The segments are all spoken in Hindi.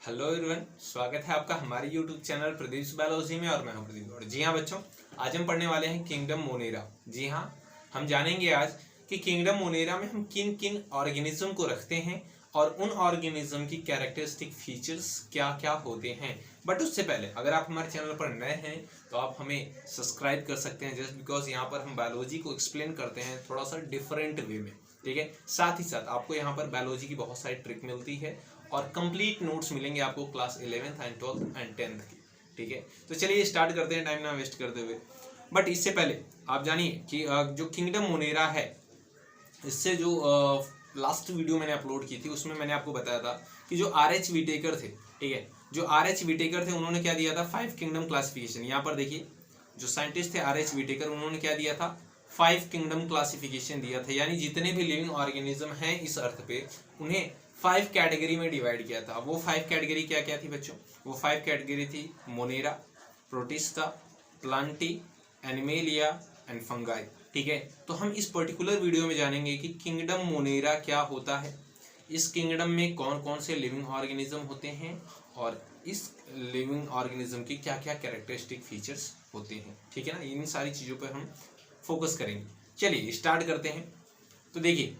हेलो एवरीवन, स्वागत है आपका हमारे यूट्यूब चैनल प्रदीप बायोलॉजी में। और मैं हूं प्रदीप। और जी हाँ बच्चों, आज हम पढ़ने वाले हैं किंगडम मोनेरा। जी हाँ, हम जानेंगे आज कि किंगडम मोनेरा में हम किन किन ऑर्गेनिज्म को रखते हैं और उन ऑर्गेनिज्म की कैरेक्टरिस्टिक फीचर्स क्या क्या होते हैं। बट उससे पहले अगर आप हमारे चैनल पर नए हैं तो आप हमें सब्सक्राइब कर सकते हैं, जस्ट बिकॉज यहाँ पर हम बायोलॉजी को एक्सप्लेन करते हैं थोड़ा सा डिफरेंट वे में। ठीक है, साथ ही साथ आपको यहाँ पर बायोलॉजी की बहुत सारी ट्रिक मिलती है और कंप्लीट नोट्स मिलेंगे आपको class 11th and 12th and 10th की। ठीक है, तो चलिए स्टार्ट करते हैं टाइम ना वेस्ट करते हुए। बट इससे पहले आप जानिए कि जो किंगडम मोनेरा है, इससे जो लास्ट वीडियो मैंने अपलोड की थी उसमें मैंने आपको बताया था कि जो RH विटेकर थे, ठीक है, जो RH विटेकर थे उन्होंने क्या दिया था, 5 किंगडम क्लासिफिकेशन। यहाँ पर देखिए, जो साइंटिस्ट थे RH विटेकर, उन्होंने क्या दिया था, 5 किंगडम क्लासिफिकेशन दिया था। यानी जितने भी लिविंग ऑर्गेनिज्म हैं इस अर्थ पे उन्हें 5 कैटेगरी में डिवाइड किया था। वो 5 कैटेगरी क्या क्या थी बच्चों? वो 5 कैटेगरी थी Monera, protista, Plantae, animalia and fungi. ठीक है, तो हम इस पर्टिकुलर वीडियो में जानेंगे कि किंगडम मोनेरा क्या होता है, इस किंगडम में कौन कौन से लिविंग ऑर्गेनिज्म होते हैं और इस लिविंग ऑर्गेनिज्म की क्या क्या कैरेक्टरिस्टिक फीचर्स होते हैं। ठीक है ना, इन सारी चीज़ों पर हम फोकस करेंगे। चलिए स्टार्ट करते हैं। तो देखिए,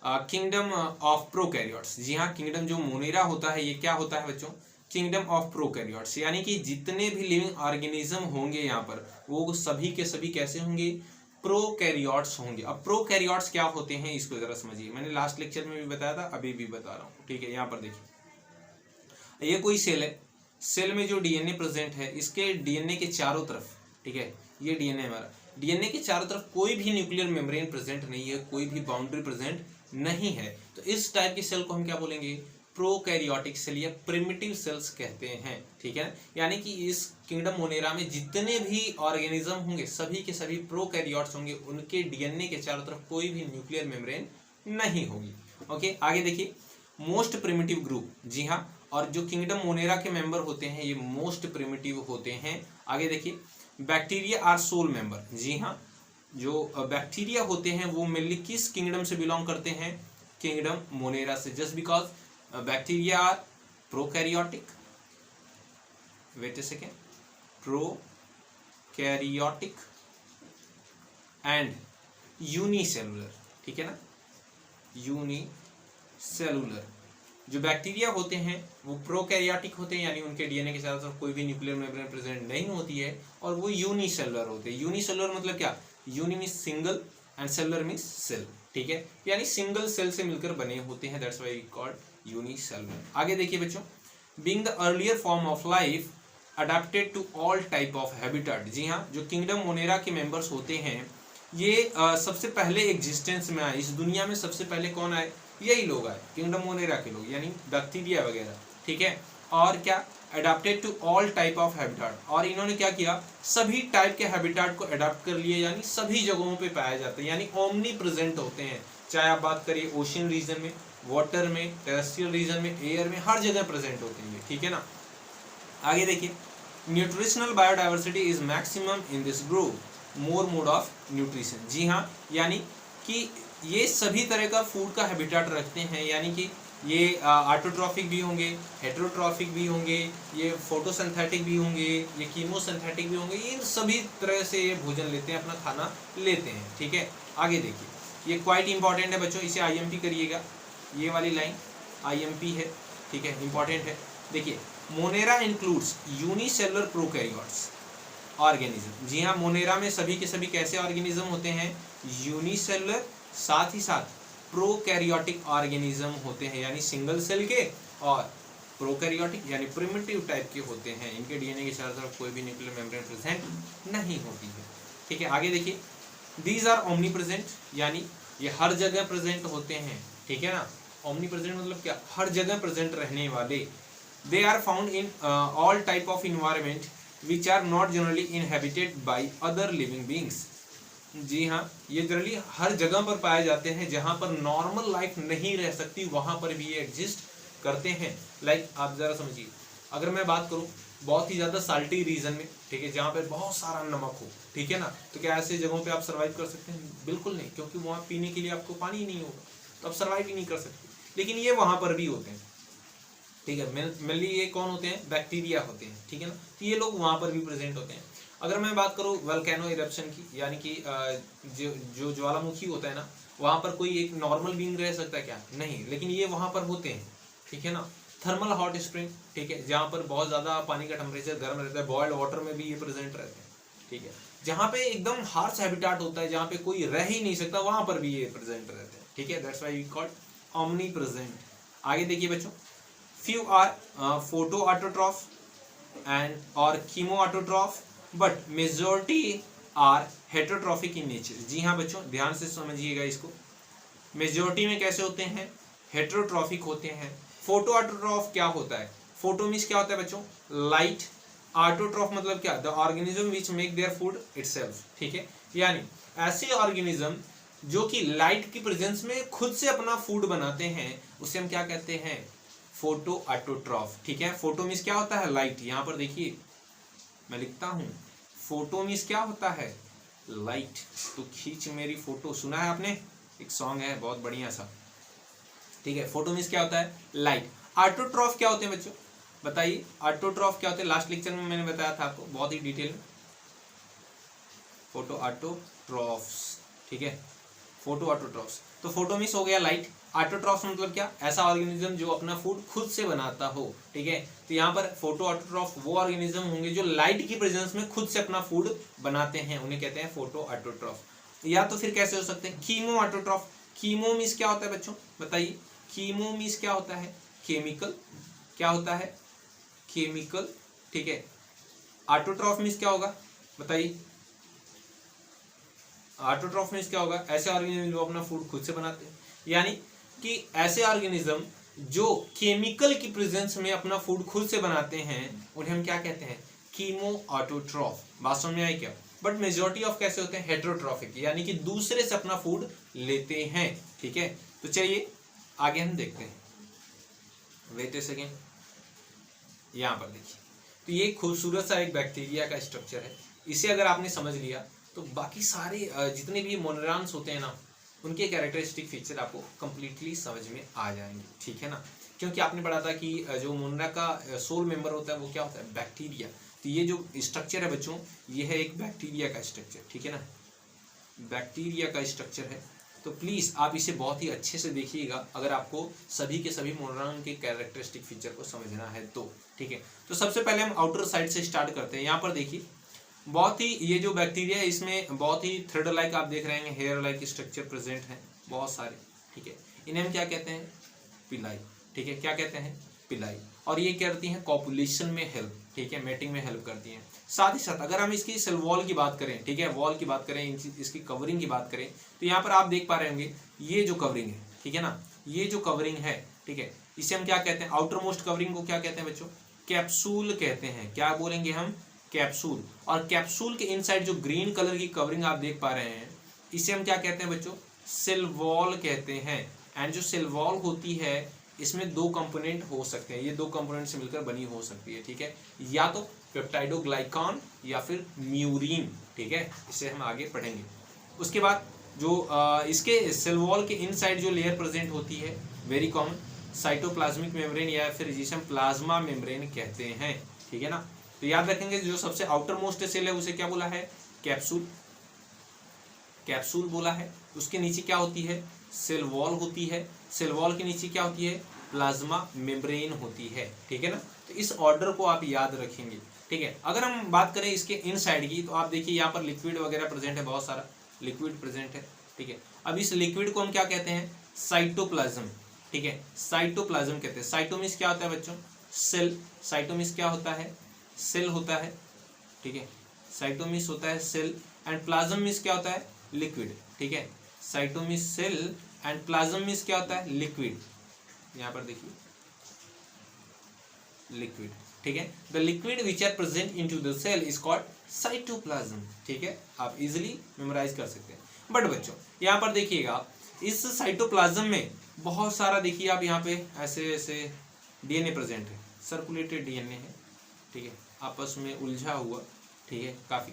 किंगडम ऑफ प्रोकैरियोट्स। जी हाँ, किंगडम जो मोनेरा होता है ये क्या होता है बच्चों? किंगडम ऑफ प्रोकैरियोट्स, यानी कि जितने भी लिविंग ऑर्गेनिज्म होंगे यहाँ पर वो सभी के सभी कैसे होंगे? प्रोकैरियोट्स होंगे। अब प्रोकैरियोट्स क्या होते हैं इसको जरा समझिए। मैंने लास्ट लेक्चर में भी बताया था, अभी भी बता रहा हूँ। ठीक है, यहाँ पर देखिए, ये कोई सेल है, सेल में जो डीएनए प्रेजेंट है, इसके डीएनए के चारों तरफ, ठीक है, ये डीएनए हमारा, डीएनए के चारों तरफ कोई भी न्यूक्लियर मेम्ब्रेन प्रेजेंट नहीं है, कोई भी बाउंड्री प्रेजेंट नहीं है। तो इस टाइप के सेल को हम क्या बोलेंगे? प्रोकैरियोटिक सेल या प्रिमिटिव सेल्स कहते हैं। ठीक है, यानी कि इस किंगडम मोनेरा में जितने भी ऑर्गेनिज्म होंगे सभी के सभी प्रोकैरियोट्स होंगे, उनके डीएनए के चारों तरफ कोई भी न्यूक्लियर मेम्ब्रेन नहीं होगी। ओके, आगे देखिए, मोस्ट प्रिमिटिव ग्रुप। जी हाँ, और जो किंगडम मोनेरा के मेंबर होते हैं ये मोस्ट प्रिमिटिव होते हैं। आगे देखिए, बैक्टीरिया आर सोल मेंबर। जी हाँ, जो बैक्टीरिया होते हैं वो मेनली किस किंगडम से बिलोंग करते हैं? किंगडम मोनेरा से, just because bacteria are prokaryotic, wait a second, prokaryotic and unicellular. ठीक है ना, यूनिसेलुलर। जो बैक्टीरिया होते हैं वो प्रोकैरियोटिक होते हैं, यानी उनके डीएनए के साथ कोई भी न्यूक्लियर मेम्ब्रेन प्रेजेंट नहीं होती है, और वो यूनिसेलुलर होते हैं। यूनिसेलुलर मतलब क्या? Uni means single and cellular means cell. ठीक है, यानी सिंगल सेल से मिलकर बने होते हैं, दैट्स व्हाई कॉल्ड यूनिसेलुलर। आगे देखिए बच्चों, being the earlier form of life adapted to all type of habitat. जी हाँ, जो किंगडम मोनेरा के मेंबर्स होते हैं ये सबसे पहले एग्जिस्टेंस में आए, इस दुनिया में सबसे पहले कौन आए? यही लोग आए, किंगडम मोनेरा के लोग, यानी बैक्टीरिया वगैरह। ठीक है, और क्या? Adapted to all type of habitat, और इन्होंने क्या किया? सभी टाइप के हैबिटेट को अडेप्ट कर लिए, यानी सभी जगहों पे पाए जाते हैं, यानी ओमनी प्रेजेंट होते हैं। चाहे आप बात करिए ओशियन रीजन में, वाटर में, टेरेस्ट्रियल रीजन में, एयर में, हर जगह प्रेजेंट होते हैं। ठीक है ना, आगे देखिए, nutritional biodiversity is maximum in this group, more mode of nutrition. जी हाँ, यानी कि ये सभी तरह का फूड का हैबिटेट रखते हैं, यानी कि ये ऑटोट्रॉफिक भी होंगे, हेटेरोट्रॉफिक भी होंगे, ये फोटोसिंथेटिक भी होंगे, ये कीमोसिंथेटिक भी होंगे, इन सभी तरह से ये भोजन लेते हैं, अपना खाना लेते हैं। ठीक है, आगे देखिए, ये क्वाइट इंपॉर्टेंट है बच्चों, इसे IMP करिएगा, ये वाली लाइन IMP है। ठीक है, इंपॉर्टेंट है। देखिए, Monera includes unicellular prokaryotes organism. जी हाँ, मोनेरा में सभी के सभी कैसे ऑर्गेनिज्म होते हैं? यूनिसेलुलर, साथ ही साथ प्रोकैरियोटिक ऑर्गेनिज्म होते हैं, यानी सिंगल सेल के, और प्रोकैरियोटिक यानी प्रिमिटिव टाइप के होते हैं, इनके डीएनए के चारों तरफ कोई भी न्यूक्लियर मेम्ब्रेन प्रेजेंट नहीं होती है। ठीक है, आगे देखिए, दीज आर ओमनी प्रेजेंट, यानी ये हर जगह प्रेजेंट होते हैं। ठीक है ना, ओमनी प्रेजेंट मतलब क्या? हर जगह प्रेजेंट रहने वाले। They are found in all type of environment which are not generally inhabited by other living beings। जी हाँ, ये जनरली हर जगह पर पाए जाते हैं जहाँ पर नॉर्मल लाइफ नहीं रह सकती, वहाँ पर भी ये एग्जिस्ट करते हैं। लाइक आप ज़रा समझिए, अगर मैं बात करूँ बहुत ही ज़्यादा साल्टी रीजन में, ठीक है, जहाँ पर बहुत सारा नमक हो, ठीक है ना, तो क्या ऐसे जगहों पे आप सर्वाइव कर सकते हैं? बिल्कुल नहीं, क्योंकि वहाँ पीने के लिए आपको पानी ही नहीं होगा, तो आप सर्वाइव ही नहीं कर सकते। लेकिन ये वहाँ पर भी होते हैं। ठीक है। मेनली ये कौन होते हैं, बैक्टीरिया होते हैं, ठीक है ना। तो ये लोग वहां पर भी प्रेजेंट होते हैं। अगर मैं बात करूँ वोल्केनो इरप्शन की, यानी कि जो ज्वालामुखी होता है ना, वहां पर कोई एक नॉर्मल बीइंग रह सकता है क्या, नहीं, लेकिन ये वहां पर होते हैं, ठीक है ना। थर्मल हॉट स्प्रिंग, ठीक है, जहाँ पर बहुत ज्यादा पानी का टेम्परेचर गर्म रहता है, बॉइल्ड वाटर में भी ये प्रेजेंट रहते हैं, ठीक है। जहाँ पे एकदम हार्श हैबिटाट होता है, जहाँ पे कोई रह ही नहीं सकता, वहां पर भी ये प्रेजेंट रहते हैं, ठीक है। That's why we called omnipresent. आगे देखिए बच्चों, few are photoautotrophs and or chemoautotrophs but majority are heterotrophic in nature। जी हाँ बच्चों, ध्यान से समझिएगा इसको। मेजोरिटी में कैसे होते हैं, हेटेरोट्रॉफिक होते हैं। फोटोऑटोट्रॉफ क्या होता है, फोटो मीन्स क्या होता है बच्चों, लाइट, ऑटोट्रॉफ मतलब क्या, the organism which make their food itself, ठीक है। यानी ऐसे ऑर्गेनिज्म जो कि लाइट की प्रेजेंस में खुद से अपना फूड बनाते हैं, उसे हम क्या कहते हैं, फोटो ऑटोट्रॉफ, ठीक है। फोटो मीन्स क्या होता है, लाइट। यहाँ पर देखिए मैं लिखता हूं, फोटो मीन्स क्या होता है, लाइट। तो खींच मेरी फोटो, सुना है आपने, एक सॉन्ग है बहुत बढ़िया सा, ठीक है। फोटो मीन्स क्या होता है, लाइट। ऑटोट्रॉफ क्या होते हैं बच्चों, बताइए ऑटोट्रॉफ क्या होते हैं। लास्ट लेक्चर में मैंने बताया था आपको बहुत ही डिटेल में, फोटो ऑटोट्रॉफ्स, ठीक है, फोटो ऑटोट्रॉफ्स। तो फोटो मीन्स हो गया लाइट, ऑटोट्रॉफ्स मतलब क्या, ऐसा ऑर्गेनिज्म जो अपना फूड खुद से बनाता हो, ठीक है। तो यहाँ पर फोटो ऑटोट्रॉफ वो ऑर्गेनिज्म होंगे जो लाइट की प्रेजेंस में खुद से अपना फूड बनाते हैं, उन्हें कहते हैं फोटो ऑटोट्रॉफ। या तो फिर कैसे हो सकते हैं, कीमो ऑटोट्रॉफ। कीमो मीन्स क्या होता है बच्चों, बताइए, कीमो मीन्स क्या होता है, केमिकल, क्या होता है, केमिकल, ठीक है। ऑटोट्रॉफ मीन्स क्या होगा, बताइए, ऑटोट्रॉफ मीन्स क्या होगा, ऐसे ऑर्गेनिज्म जो अपना फूड खुद से बनाते हैं, यानी कि ऐसे ऑर्गेनिज्म जो केमिकल की प्रेजेंस में अपना फूड खुद से बनाते हैं, उन्हें हम क्या कहते हैं, कीमो ऑटोट्रॉफ। बात समझ में आई क्या। बट मेजॉरिटी ऑफ कैसे होते हैं, हेटेरोट्रॉफिक, यानी कि दूसरे से अपना फूड लेते हैं, ठीक है। तो चलिए आगे हम देखते हैं, वेट ए सेकेंड, यहाँ पर देखिए। तो ये खूबसूरत सा एक बैक्टीरिया का स्ट्रक्चर है, इसे अगर आपने समझ लिया तो बाकी सारे जितने भी मोनेरान्स होते हैं ना, उनके कैरेक्टरिस्टिक फीचर आपको कंप्लीटली समझ में आ जाएंगे, ठीक है ना। क्योंकि आपने पढ़ा था कि जो मोनेरा का सोल मेंबर होता है वो क्या होता है, बैक्टीरिया। तो ये जो स्ट्रक्चर है बच्चों, ये है एक बैक्टीरिया का स्ट्रक्चर, ठीक है ना, बैक्टीरिया का स्ट्रक्चर है। तो प्लीज़ आप इसे बहुत ही अच्छे से देखिएगा अगर आपको सभी के सभी मोनेरान के कैरेक्टरिस्टिक फीचर को समझना है तो, ठीक है। तो सबसे पहले हम आउटर साइड से स्टार्ट करते हैं। यहाँ पर देखिए, बहुत ही ये जो बैक्टीरिया है इसमें बहुत ही थ्रेड लाइक आप देख रहे हैं, हेयर लाइक स्ट्रक्चर प्रेजेंट है बहुत सारे, ठीक है। इन्हें हम क्या कहते हैं, पिलाई, ठीक है, क्या कहते हैं, पिलाई। और ये करती हैं कॉपुलेशन में हेल्प, ठीक है, मेटिंग में हेल्प करती हैं। साथ ही साथ अगर हम इसकी सेल वॉल की बात करें, ठीक है, वॉल की बात करें, इसकी कवरिंग की बात करें, तो यहाँ पर आप देख पा रहे होंगे ये जो कवरिंग है, ठीक है ना, ये जो कवरिंग है, ठीक है, इसे हम क्या कहते हैं, आउटर मोस्ट कवरिंग को क्या कहते हैं बच्चों, कैप्सूल कहते हैं। क्या बोलेंगे हम, कैप्सूल। और कैप्सूल के इनसाइड जो ग्रीन कलर की कवरिंग आप देख पा रहे हैं, इसे हम क्या कहते हैं बच्चों, सेल वॉल कहते हैं। एंड जो सेल वॉल होती है इसमें दो कंपोनेंट हो सकते हैं, ये दो कंपोनेंट से मिलकर बनी हो सकती है, ठीक है, या तो पेप्टाइडोग्लाइकॉन या फिर म्यूरिन, ठीक है, इसे हम आगे पढ़ेंगे। उसके बाद जो इसके सेल वॉल के इनसाइड जो लेयर प्रेजेंट होती है, वेरी कॉमन, साइटोप्लाज्मिक मेम्ब्रेन या फिर जिसे हम प्लाज्मा मेम्ब्रेन कहते हैं, ठीक है ना। तो याद रखेंगे जो सबसे आउटर मोस्ट सेल है उसे क्या बोला है, कैप्सूल, कैप्सूल बोला है। उसके नीचे क्या होती है, सेल वॉल होती है। सेल वॉल के नीचे क्या होती है, प्लाज्मा मेम्ब्रेन होती है, ठीक है ना। तो इस ऑर्डर को आप याद रखेंगे, ठीक है। अगर हम बात करें इसके इनसाइड की, तो आप देखिए यहाँ पर लिक्विड वगैरह प्रेजेंट है, बहुत सारा लिक्विड प्रेजेंट है, ठीक है। अब इस लिक्विड को हम क्या कहते हैं, साइटोप्लाज्म, ठीक है, साइटोप्लाज्म कहते हैं। साइटोमिस क्या होता है बच्चों, सेल। साइटोमिस क्या होता है, सेल होता है, ठीक है, साइटोमिस होता है सेल। एंड प्लाज्म मीन्स क्या होता है, लिक्विड, ठीक है, साइटोमिस सेल एंड प्लाज्म मीन्स क्या होता है, लिक्विड। यहाँ पर देखिए लिक्विड, ठीक है। The liquid which are present into the cell is called cytoplasm, ठीक है, आप इजिली मेमोराइज कर सकते हैं। बट बच्चों यहाँ पर देखिएगा, इस साइटोप्लाज्म में बहुत सारा, देखिए आप यहाँ पे ऐसे ऐसे डीएनए प्रेजेंट है, सर्कुलेटेड डीएनए है, ठीक है, आपस में उलझा हुआ, ठीक है, काफी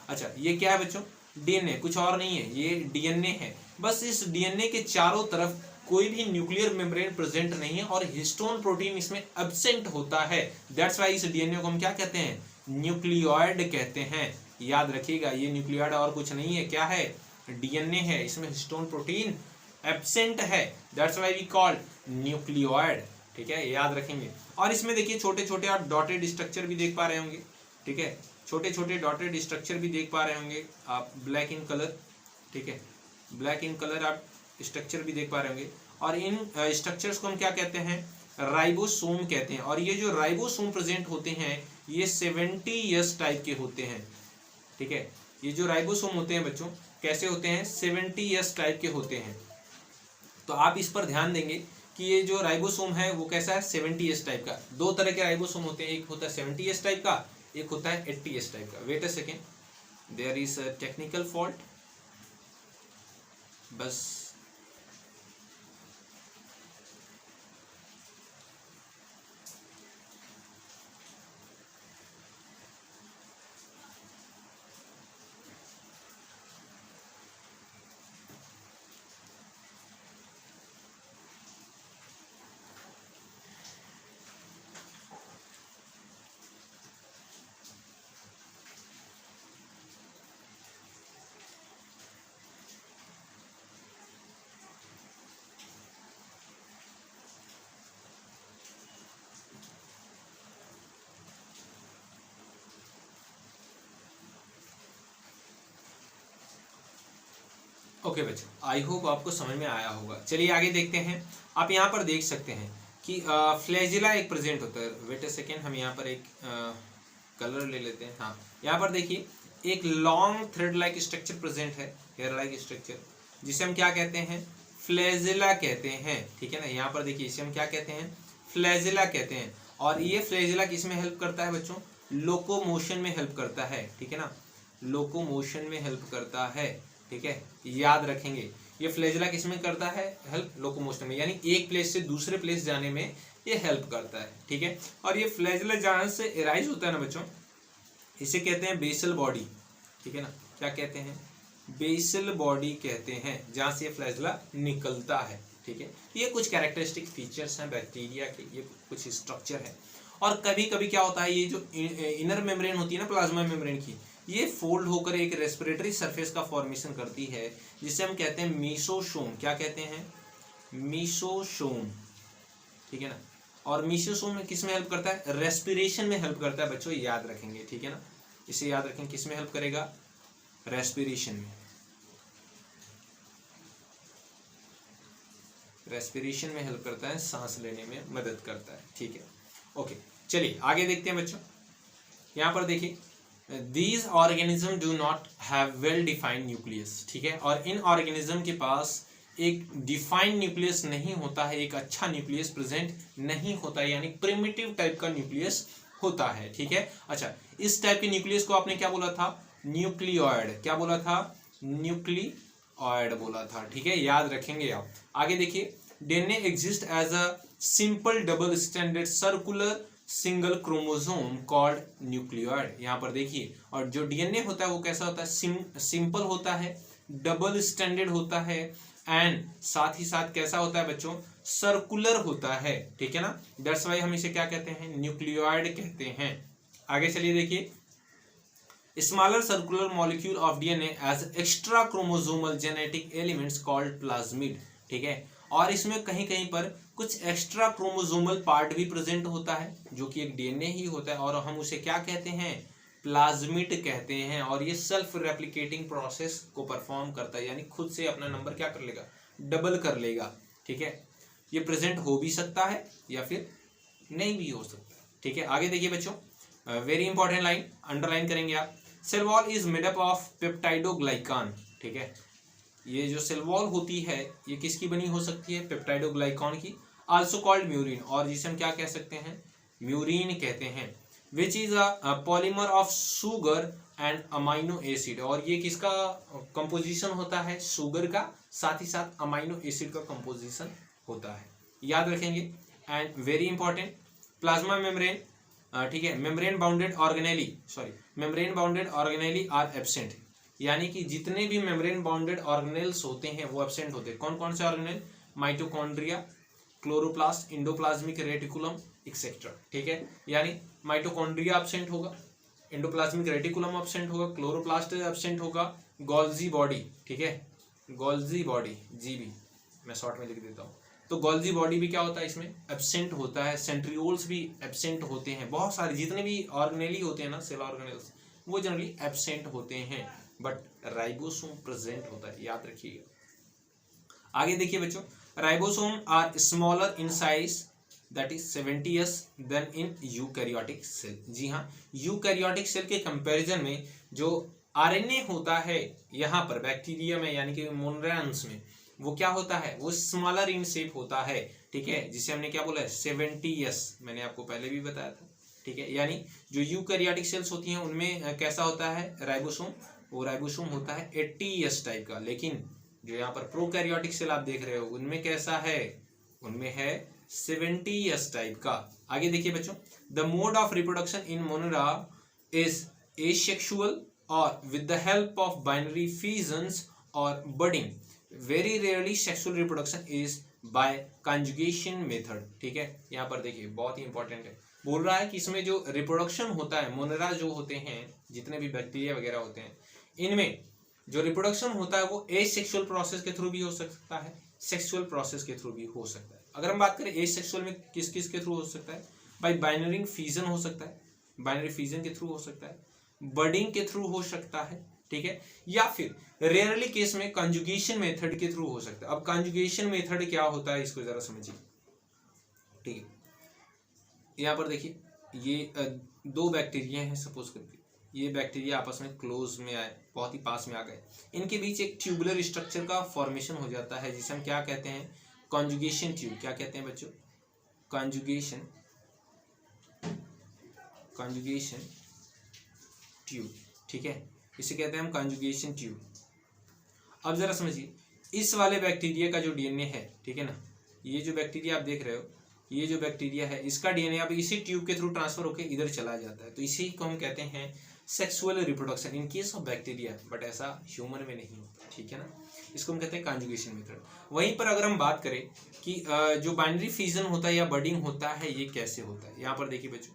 अच्छा। ये क्या है बच्चों, डीएनए, कुछ और नहीं है, ये डीएनए है। बस इस डीएनए के चारों तरफ कोई भी न्यूक्लियर मेम्ब्रेन प्रेजेंट नहीं है और हिस्टोन प्रोटीन इसमें एब्सेंट होता है। दैट्स वाई इस डीएनए को हम क्या कहते हैं, न्यूक्लियोइड कहते हैं। याद रखिएगा ये न्यूक्लियोइड और कुछ नहीं है, क्या है, डीएनए है, इसमें हिस्टोन प्रोटीन एब्सेंट है, that's why we called nucleoid. ठीक है, याद रखेंगे। और इसमें देखिए छोटे छोटे आप डॉटेड स्ट्रक्चर भी देख पा रहे होंगे। ठीक है, छोटे छोटे डॉटेड स्ट्रक्चर भी देख पा रहे होंगे आप, ब्लैक इन कलर। ठीक है, ब्लैक इन कलर आप स्ट्रक्चर भी देख पा रहे होंगे। और इन स्ट्रक्चर्स को हम क्या कहते हैं, राइबोसोम कहते हैं। और ये जो राइबोसोम प्रेजेंट होते हैं ये 70S टाइप के होते हैं। ठीक है, ये जो राइबोसोम होते हैं बच्चों कैसे होते हैं, 70S टाइप के होते हैं। तो आप इस पर ध्यान देंगे कि ये जो राइबोसोम है वो कैसा है, 70S टाइप का। दो तरह के राइबोसोम होते हैं, एक होता है 70S टाइप का, एक होता है 80S टाइप का। Wait a second, there is a technical fault. बस ओके बच्चों, आई होप आपको समझ में आया होगा। चलिए आगे देखते हैं। आप यहाँ पर देख सकते हैं कि फ्लैजिला एक प्रेजेंट होता है। वेट अ सेकेंड, हम यहाँ पर एक कलर ले लेते हैं। हाँ, यहाँ पर देखिए एक long thread like structure present है, हेयर लाइक स्ट्रक्चर, जिसे हम क्या कहते हैं, फ्लैजिला कहते हैं। ठीक है ना, यहाँ पर देखिए इसे हम क्या कहते हैं, फ्लैजिला कहते हैं। और ये फ्लैजिला किस में हेल्प करता है बच्चों, लोकोमोशन में हेल्प करता है। ठीक है ना, लोकोमोशन में हेल्प करता है। ठीक है, याद रखेंगे ये फ्लैजिला किस में करता है, हेल्प, लोकोमोशन में, यानी एक प्लेस से दूसरे प्लेस जाने में ये हेल्प करता है। ठीक है, और ये फ्लैजिला जहाँ से एराइज होता है ना बच्चों, इसे कहते हैं बेसल बॉडी। ठीक है ना, क्या कहते हैं, बेसल बॉडी कहते हैं, जहाँ से ये फ्लैजिला निकलता है। ठीक है, ये कुछ कैरेक्टरिस्टिक फीचर्स हैं बैक्टीरिया के, ये कुछ स्ट्रक्चर है। और कभी कभी क्या होता है, ये जो इनर मेम्ब्रेन होती है ना प्लाज्मा मेम्ब्रेन की, ये फोल्ड होकर एक रेस्पिरेटरी सरफेस का फॉर्मेशन करती है, जिसे हम कहते हैं मीसोसोम। क्या कहते हैं, मीसोसोम। ठीक है ना, और मीसोसोम में किस में हेल्प करता है, रेस्पिरेशन में हेल्प करता है बच्चों, याद रखेंगे। ठीक है ना, इसे याद रखें, किस में हेल्प करेगा, रेस्पिरेशन में, रेस्पिरेशन में हेल्प करता है, सांस लेने में मदद करता है। ठीक है, ओके, चलिए आगे देखते हैं बच्चों। यहाँ पर देखिए, These organisms do not have well defined nucleus। ठीक है, और इन ऑर्गेनिज्म के पास एक डिफाइंड न्यूक्लियस नहीं होता है, एक अच्छा न्यूक्लियस प्रेजेंट नहीं होता है, यानी प्रिमिटिव टाइप का न्यूक्लियस होता है। ठीक है, अच्छा, इस टाइप के न्यूक्लियस को आपने क्या बोला था, न्यूक्लियोइड। क्या बोला था, न्यूक्लियोइड बोला था। ठीक है, याद रखेंगे आप। आगे देखिए, DNA exist as a simple double standard circular single chromosome called nucleoid. यहाँ पर देखिए, और जो डीएनए होता है वो कैसा होता है, सिंपल होता है, डबल स्टैंडर्ड होता है, एंड साथ ही साथ कैसा होता है बच्चों, सर्कुलर होता है। ठीक है ना, दैट्स वाई हम इसे क्या कहते हैं, न्यूक्लियोइड कहते हैं। आगे चलिए देखिए, smaller circular molecule of DNA as extra chromosomal genetic elements called plasmid. ठीक है, और इसमें कहीं कहीं पर कुछ एक्स्ट्रा क्रोमोसोमल पार्ट भी प्रेजेंट होता है, जो कि एक डीएनए ही होता है, और हम उसे क्या कहते हैं, प्लाज्मिड कहते हैं। और ये सेल्फ रेप्लिकेटिंग प्रोसेस को परफॉर्म करता है, यानी खुद से अपना नंबर क्या कर लेगा, डबल कर लेगा। ठीक है, ये प्रेजेंट हो भी सकता है या फिर नहीं भी हो सकता। ठीक है, आगे देखिए बच्चों, वेरी इंपॉर्टेंट लाइन अंडरलाइन करेंगे आप, cell wall is made up of peptidoglycan. ठीक है, ये जो सेल वॉल होती है ये किसकी बनी हो सकती है, पेप्टाइडोग्लाइकान की, आल्सो कॉल्ड म्यूरिन, और जिसे हम क्या कह सकते हैं, म्यूरिन कहते हैं, which is a polymer of sugar and amino acid. और ये किसका कंपोजिशन होता है, शुगर का, साथ ही साथ अमाइनो एसिड का कंपोजिशन होता है, याद रखेंगे। And very important, plasma membrane, ठीक है, membrane bounded organelle are absent, यानी कि जितने भी मेम्ब्रेन बाउंडेड ऑर्गेनेल्स होते हैं वो एब्सेंट होते हैं। कौन कौन से organelle, mitochondria, chloroplast, endoplasmic reticulum etcetera. ठीक है, यानी माइटोकॉन्ड्रिया एब्सेंट होगा, एंडोप्लाज्मिक रेटिकुलम एब्सेंट होगा, क्लोरोप्लास्ट एब्सेंट होगा, गोल्जी बॉडी, ठीक है, गोल्जी बॉडी, जीबी मैं शॉर्ट में लिख देता हूँ। तो गोल्जी बॉडी भी क्या होता है, इसमें एब्सेंट होता है। सेंट्रियोल्स भी एब्सेंट होते हैं, बहुत सारे जितने भी ऑर्गेनेली होते हैं ना, सेल ऑर्गेनेल्स, वो जनरली एब्सेंट होते हैं, बट राइबोसोम प्रेजेंट होता है, याद रखिएगा। आगे देखिए बच्चों, ribosome are smaller in size that is 70s than in eukaryotic cell. जी हाँ, यूकैरियोटिक सेल के कंपैरिजन में जो आरएनए होता है यहाँ पर बैक्टीरिया में यानी कि मोनेरान्स में, वो क्या होता है, वो स्मॉलर इन शेप होता है। ठीक है, जिसे हमने क्या बोला है 70s, मैंने आपको पहले भी बताया था। ठीक है, यानी जो यूकैरियोटिक सेल्स होती हैं उनमें कैसा होता है राइबोसोम, वो राइबोसोम होता है 80s टाइप का। लेकिन जो यहाँ पर प्रोकैरियोटिक सेल आप देख रहे हो उनमें कैसा है, उनमें है 70s टाइप का। आगे देखिए बच्चों, the mode of reproduction in Monera is asexual और with the help of binary fusions और budding. Very rarely sexual reproduction is by conjugation method. ठीक है, यहाँ पर देखिए बहुत ही इंपॉर्टेंट है, बोल रहा है कि इसमें जो रिप्रोडक्शन होता है, मोनेरा जो होते हैं, जितने भी बैक्टीरिया वगैरह होते हैं, इनमें जो रिप्रोडक्शन होता है वो एसेक्सुअल प्रोसेस के थ्रू भी हो सकता है, सेक्सुअल प्रोसेस के थ्रू भी हो सकता है। अगर हम बात करें एसेक्सुअल में किस किस के थ्रू हो सकता है, बाय बाइनरी फ्यूजन हो सकता है, बाइनरी फ्यूजन के थ्रू हो सकता है, बडिंग के थ्रू हो सकता है। ठीक है, या फिर रेयरली केस में कंजुगेशन मेथड के थ्रू हो सकता है। अब कंजुगेशन मेथड क्या होता है इसको जरा समझिए। ठीक है, यहाँ पर देखिए ये दो बैक्टीरिया हैं, सपोज करके ये बैक्टीरिया आपस में क्लोज में आए, बहुत ही पास में आ गए, इनके बीच एक ट्यूबुलर स्ट्रक्चर का फॉर्मेशन हो जाता है जिसे हम क्या कहते हैं, कंजुगेशन ट्यूब। क्या कहते हैं बच्चों, कंजुगेशन, कंजुगेशन ट्यूब। ठीक है, इसे कहते हैं हम कंजुगेशन ट्यूब। अब जरा समझिए, इस वाले बैक्टीरिया का जो डीएनए है, ठीक है ना, ये जो बैक्टीरिया आप देख रहे हो, ये जो बैक्टीरिया है इसका डीएनए अब इसी ट्यूब के थ्रू ट्रांसफर होकर इधर चला जाता है, तो इसी को हम कहते हैं sexual reproduction in case of bacteria, but ऐसा ह्यूमन में नहीं होता। ठीक है ना, इसको हम कहते हैं कंजुगेशन मेथड। वहीं पर अगर हम बात करें कि जो बाइनरी फ्यूजन होता है या बडिंग होता है, ये कैसे होता है, यहाँ पर देखिए बच्चों,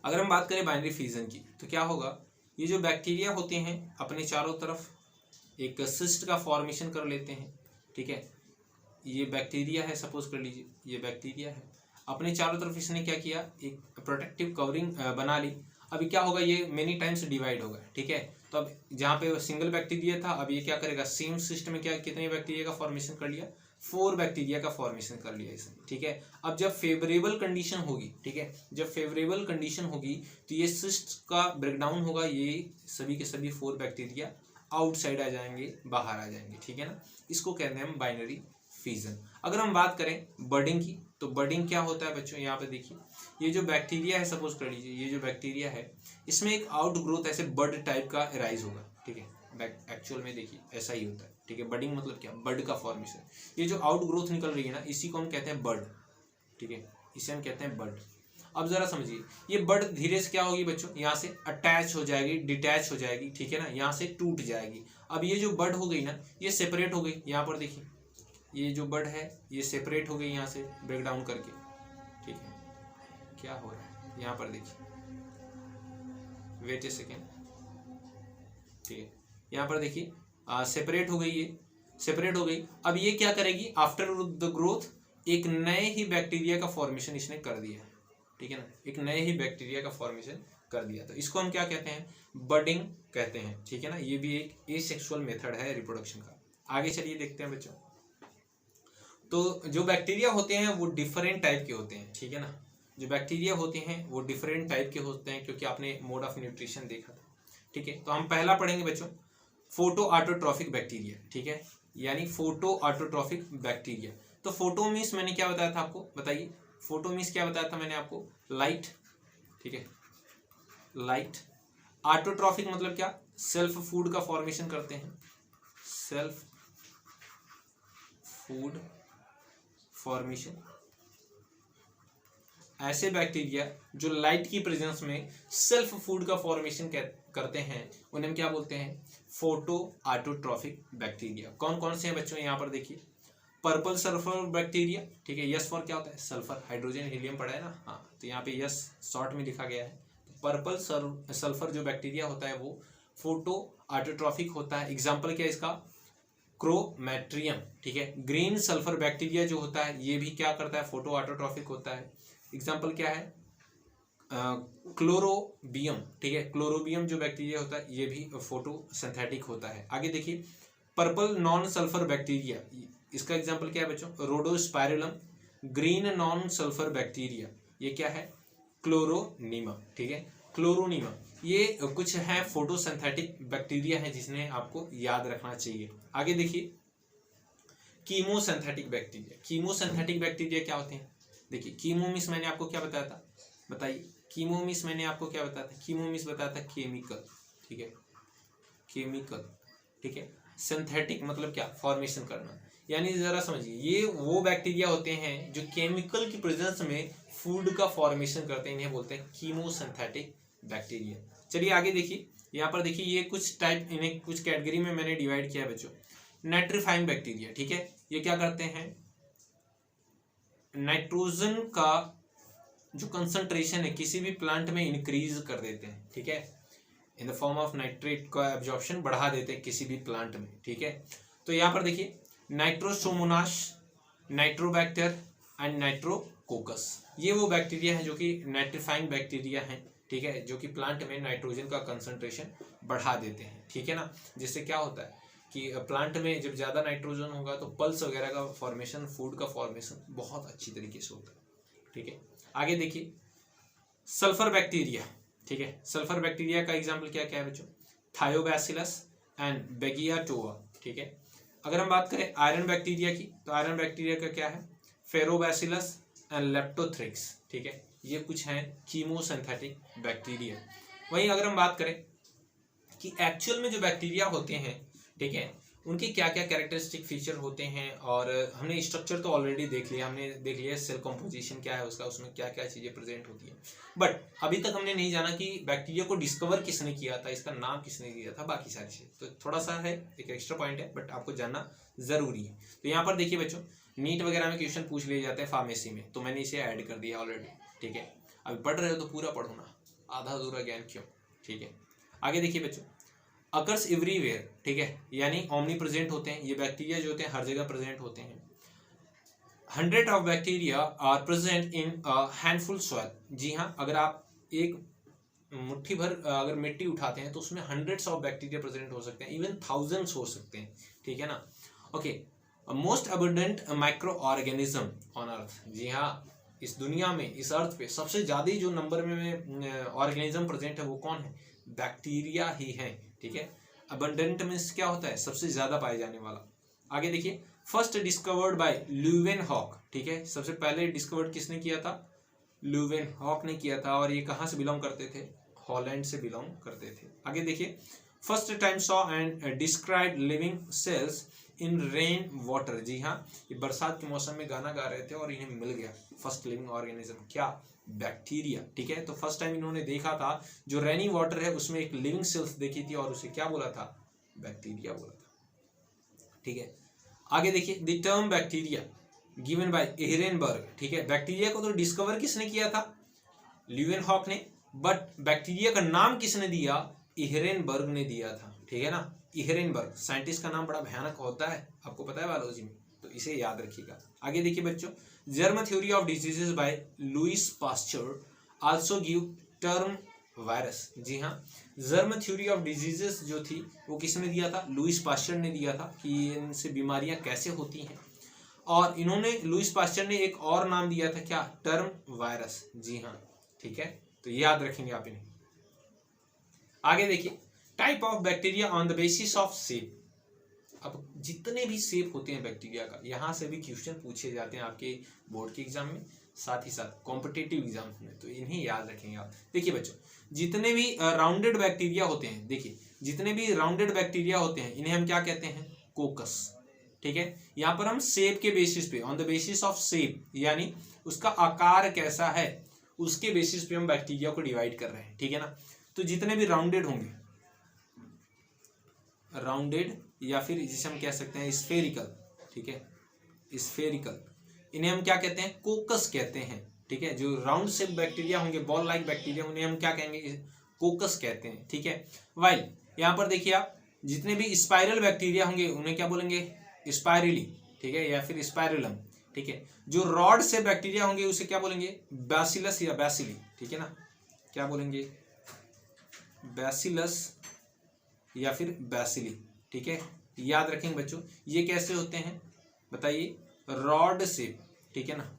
अगर हम बात करें बाइनरी फ्यूजन की तो क्या होगा, ये जो बैक्टीरिया होते हैं अपने चारों तरफ एक सिस्ट का फॉर्मेशन कर लेते हैं। ठीक है, ये बैक्टीरिया है, सपोज कर लीजिए ये बैक्टीरिया है, अपने चारों तरफ इसने क्या किया, एक प्रोटेक्टिव कवरिंग बना ली। अभी क्या होगा, ये मेनी टाइम्स डिवाइड होगा। ठीक है, तो अब जहाँ पे सिंगल बैक्टीरिया था, अब ये क्या करेगा, सेम सिस्ट में क्या कितने बैक्टीरिया का फॉर्मेशन कर लिया, 4 बैक्टीरिया का फॉर्मेशन कर लिया इसने। ठीक है, अब जब फेवरेबल कंडीशन होगी, ठीक है, जब फेवरेबल कंडीशन होगी तो ये सिस्ट का ब्रेकडाउन होगा, ये सभी के सभी 4 बैक्टीरिया आउटसाइड आ जाएंगे, बाहर आ जाएंगे। ठीक है ना, इसको कहते हैं हम बाइनरी फ्यूजन। अगर हम बात करें बडिंग की, तो बडिंग क्या होता है बच्चों, यहाँ पे देखिए ये जो बैक्टीरिया है, सपोज कर लीजिए ये जो बैक्टीरिया है, इसमें एक आउट ग्रोथ ऐसे बड टाइप का राइज होगा। ठीक है, एक्चुअल में देखिए ऐसा ही होता है। ठीक है, बडिंग मतलब क्या, बड का फॉर्मेशन, ये जो आउट ग्रोथ निकल रही है ना, इसी को हम कहते हैं बड। ठीक है, इसे हम कहते हैं बड। अब जरा समझिए, ये बड धीरे से क्या होगी बच्चों, यहाँ से अटैच हो जाएगी, डिटैच हो जाएगी। ठीक है ना, यहाँ से टूट जाएगी। अब ये जो बड हो गई ना, ये सेपरेट हो गई। यहाँ पर देखिए ये जो बड है ये सेपरेट हो गई यहाँ से ब्रेक डाउन करके। ठीक है, क्या हो रहा है यहाँ पर देखिए, वेट ए सेकेंड। ठीक है, यहाँ पर देखिए सेपरेट हो गई, ये सेपरेट हो गई। अब ये क्या करेगी, आफ्टर द ग्रोथ एक नए ही बैक्टीरिया का फॉर्मेशन इसने कर दिया। ठीक है ना, एक नए ही बैक्टीरिया का फॉर्मेशन कर दिया, तो इसको हम क्या कहते हैं, बडिंग कहते हैं। ठीक है ना, ये भी एक एसेक्सुअल मेथड है रिप्रोडक्शन का। आगे चलिए देखते हैं बच्चों, तो जो बैक्टीरिया होते हैं वो डिफरेंट टाइप के होते हैं। ठीक है ना, जो बैक्टीरिया होते हैं वो डिफरेंट टाइप के होते हैं, क्योंकि आपने मोड ऑफ न्यूट्रिशन देखा था। ठीक है, तो हम पहला पढ़ेंगे बच्चों फोटो ऑटोट्रॉफिक बैक्टीरिया। ठीक है, यानी फोटो ऑटोट्रॉफिक बैक्टीरिया। तो फोटो मीन्स मैंने क्या बताया था आपको, बताइए फोटो मीन्स क्या बताया था मैंने आपको, लाइट। ठीक है, लाइट। ऑटोट्रॉफिक मतलब क्या, सेल्फ फूड का फॉर्मेशन करते हैं, सेल्फ फूड फॉर्मेशन। ऐसे बैक्टीरिया जो लाइट की प्रेजेंस में सेल्फ फूड का फॉर्मेशन करते हैं उन्हें हम क्या बोलते हैं, फोटो ऑटोट्रॉफिक बैक्टीरिया। कौन कौन से हैं बच्चों, यहाँ पर देखिए पर्पल सल्फर बैक्टीरिया, ठीक है, यस फॉर क्या होता है, सल्फर, हाइड्रोजन हीलियम पढ़ा है ना, हाँ, तो यहाँ पे यस शॉर्ट में लिखा गया है। पर्पल सल्फर जो बैक्टीरिया होता है वो फोटो ऑटोट्रॉफिक होता है। एग्जाम्पल क्या है इसका, क्रोमैट्रियम, ठीक है। ग्रीन सल्फर बैक्टीरिया जो होता है ये भी क्या करता है, फोटो ऑटोट्रॉफिक होता है। एग्जाम्पल क्या है, क्लोरोबियम, ठीक है, क्लोरोबियम जो बैक्टीरिया होता है ये भी फोटोसिंथेटिक होता है। आगे देखिए, पर्पल नॉन सल्फर बैक्टीरिया, इसका एग्जाम्पल क्या है बच्चों, रोडोस्पाइरलम। ग्रीन नॉन सल्फर बैक्टीरिया ये क्या है, क्लोरोनीमा, ठीक है, क्लोरोनीमा। ये कुछ है फोटोसिंथेटिक बैक्टीरिया है जिसने आपको याद रखना चाहिए। आगे देखिए, कीमोसिंथेटिक बैक्टीरिया। कीमोसिंथेटिक बैक्टीरिया क्या होते हैं, देखिए, कीमोमिस मैंने आपको क्या बताया था, बताइए, कीमोमिस मैंने आपको क्या बताया था, कीमोमिस बताया था केमिकल, ठीक है, केमिकल, ठीक है। सिंथेटिक मतलब क्या, फॉर्मेशन करना, यानी जरा समझिए, ये वो बैक्टीरिया होते हैं जो केमिकल की प्रेजेंस में फूड का फॉर्मेशन करते हैं, इन्हें बोलते हैं कीमोसिंथेटिक बैक्टीरिया। चलिए आगे देखिए, यहाँ पर देखिए, ये कुछ टाइप, इन्हें कुछ कैटेगरी में मैंने डिवाइड किया है बच्चों। नाइट्रीफाइंग बैक्टीरिया, ठीक है, ये क्या करते हैं, नाइट्रोजन का जो कंसंट्रेशन है किसी भी प्लांट में इंक्रीज कर देते हैं, ठीक है, in the form of nitrate का एब्जॉर्प्शन बढ़ा देते हैं किसी भी प्लांट में, ठीक है। तो यहाँ पर देखिए, नाइट्रोसोमोनास, नाइट्रोबैक्टर एंड नाइट्रोकोकस, ये वो बैक्टीरिया हैं जो कि नाइट्रीफाइंग बैक्टीरिया हैं, ठीक है, जो कि प्लांट में नाइट्रोजन का कंसंट्रेशन बढ़ा देते हैं, ठीक है ना। जिससे क्या होता है कि प्लांट में जब ज़्यादा नाइट्रोजन होगा तो पल्स वगैरह का फॉर्मेशन, फूड का फॉर्मेशन बहुत अच्छी तरीके से होता है, ठीक है। आगे देखिए, सल्फर बैक्टीरिया, ठीक है, सल्फर बैक्टीरिया का एग्जाम्पल क्या क्या है बच्चों, थायोबैसिलस एंड बेगियाटोआ, ठीक है। अगर हम बात करें आयरन बैक्टीरिया की, तो आयरन बैक्टीरिया का क्या है, फेरोबैसिलस एंड लेप्टोथ्रिक्स, ठीक है, ये कुछ हैं कीमोसिंथेटिक बैक्टीरिया। वहीं अगर हम बात करें कि एक्चुअल में जो बैक्टीरिया होते हैं, ठीक है, उनके क्या क्या कैरेक्टरिस्टिक फीचर होते हैं, और हमने स्ट्रक्चर तो ऑलरेडी देख लिया, हमने देख लिया सेल कंपोजिशन क्या है उसका, उसमें क्या क्या चीज़ें प्रेजेंट होती हैं, बट अभी तक हमने नहीं जाना कि बैक्टीरिया को डिस्कवर किसने किया था, इसका नाम किसने दिया था, बाकी सारी चीज़। तो थोड़ा सा है, एक एक्स्ट्रा पॉइंट है, बट आपको जानना ज़रूरी है। तो यहाँ पर देखिए बच्चों, नीट वगैरह में क्वेश्चन पूछ लिए जाते हैं फार्मेसी में, तो मैंने इसे ऐड कर दिया ऑलरेडी, ठीक है। अभी पढ़ रहे हो तो पूरा पढ़ो ना, आधा अधूरा ज्ञान क्यों, ठीक है। आगे देखिए बच्चों, अकर्स एवरीवेयर, ठीक है, यानी ओमनी प्रेजेंट होते हैं, ये बैक्टीरिया जो होते हैं हर जगह प्रेजेंट होते हैं। 100 of bacteria are present in handful soil, जी हाँ, अगर आप एक मुट्ठी भर अगर मिट्टी उठाते हैं तो उसमें हंड्रेड्स ऑफ बैक्टीरिया प्रेजेंट हो सकते हैं, इवन थाउजेंड्स हो सकते हैं, ठीक है ना। Okay, most abundant micro organism on earth, जी हाँ, इस दुनिया में, इस अर्थ पे सबसे ज़्यादा जो नंबर में ऑर्गेनिज्म प्रेजेंट है वो कौन है, बैक्टीरिया ही है, ठीक है। अबंडेंट मीन्स क्या होता है, सबसे ज़्यादा पाए जाने वाला। आगे देखिए, फर्स्ट डिस्कवर्ड बाय ल्यूवेनहॉक, ठीक है, सबसे पहले डिस्कवर्ड किसने किया था, ल्यूवेनहॉक ने किया था, और ये कहाँ से बिलोंग करते थे, हॉलैंड से बिलोंग करते थे। आगे देखिए, first time saw and describe living cells in rain water, जी हाँ, ये बरसात के मौसम में गाना गा रहे थे और इन्हें मिल गया फर्स्ट लिविंग ऑर्गेनिज्म, क्या, बैक्टीरिया, ठीक है। तो फर्स्ट टाइम इन्होंने देखा था, जो रेनी वाटर है उसमें एक लिविंग सेल्स देखी थी और उसे क्या बोला था, बैक्टीरिया बोला था, ठीक है। आगे देखिए, the term bacteria given by Ehrenberg, ठीक है, बैक्टीरिया को तो डिस्कवर किसने किया था, ल्यूवेनहॉक ने, बट बैक्टीरिया का नाम किसने दिया, एहरेनबर्ग ने दिया था, ठीक है ना। एहरेनबर्ग साइंटिस्ट का नाम बड़ा भयानक होता है, आपको पता है बायोलॉजी में, तो इसे याद रखिएगा। आगे देखिए बच्चों, germ theory of diseases by Louis Pasteur also give term virus, जी हाँ, जर्म थ्योरी ऑफ डिजीजेस जो थी वो किसने दिया था, लुइस पास्चर ने दिया था, कि इनसे बीमारियां कैसे होती हैं, और इन्होंने, लुइस पास्चर ने एक और नाम दिया था, क्या, टर्म वायरस, जी हाँ, ठीक है, तो याद रखेंगे आप इन्हें। आगे देखिए, type of bacteria on the basis of shape, अब जितने भी शेप होते हैं बैक्टीरिया का, यहाँ से भी क्वेश्चन पूछे जाते हैं आपके बोर्ड के एग्जाम में, साथ ही साथ कॉम्पिटिटिव एग्जाम में, तो इन्हें याद रखेंगे आप। देखिए बच्चों, जितने भी राउंडेड बैक्टीरिया होते हैं, देखिए जितने भी राउंडेड बैक्टीरिया होते हैं इन्हें हम क्या कहते हैं, कोकस, ठीक है। यहाँ पर हम शेप के बेसिस पे, on the basis of shape, यानी उसका आकार कैसा है उसके बेसिस पे हम बैक्टीरिया को डिवाइड कर रहे हैं, ठीक है ना। तो जितने भी राउंडेड होंगे, राउंडेड या फिर जिसे हम कह सकते हैं स्फेरिकल, ठीक है, स्फेरिकल, इन्हें हम क्या कहते हैं, कोकस कहते हैं। ठीक है, जो राउंड शेप बैक्टीरिया होंगे, बॉल लाइक बैक्टीरिया, उन्हें हम क्या कहेंगे, कोकस कहते हैं। ठीक है, वाइल यहाँ पर देखिए आप, जितने भी स्पाइरल बैक्टीरिया होंगे उन्हें क्या बोलेंगे, स्पाइरली। ठीक है, या फिर स्पाइरलम। ठीक है, जो रॉड से बैक्टीरिया होंगे उसे क्या बोलेंगे, बैसिलस या बैसिली। ठीक है ना, क्या बोलेंगे, बैसिलस या फिर बैसिली। ठीक है, याद रखेंगे बच्चों, ये कैसे होते हैं बताइए, रॉड शेप। ठीक है ना,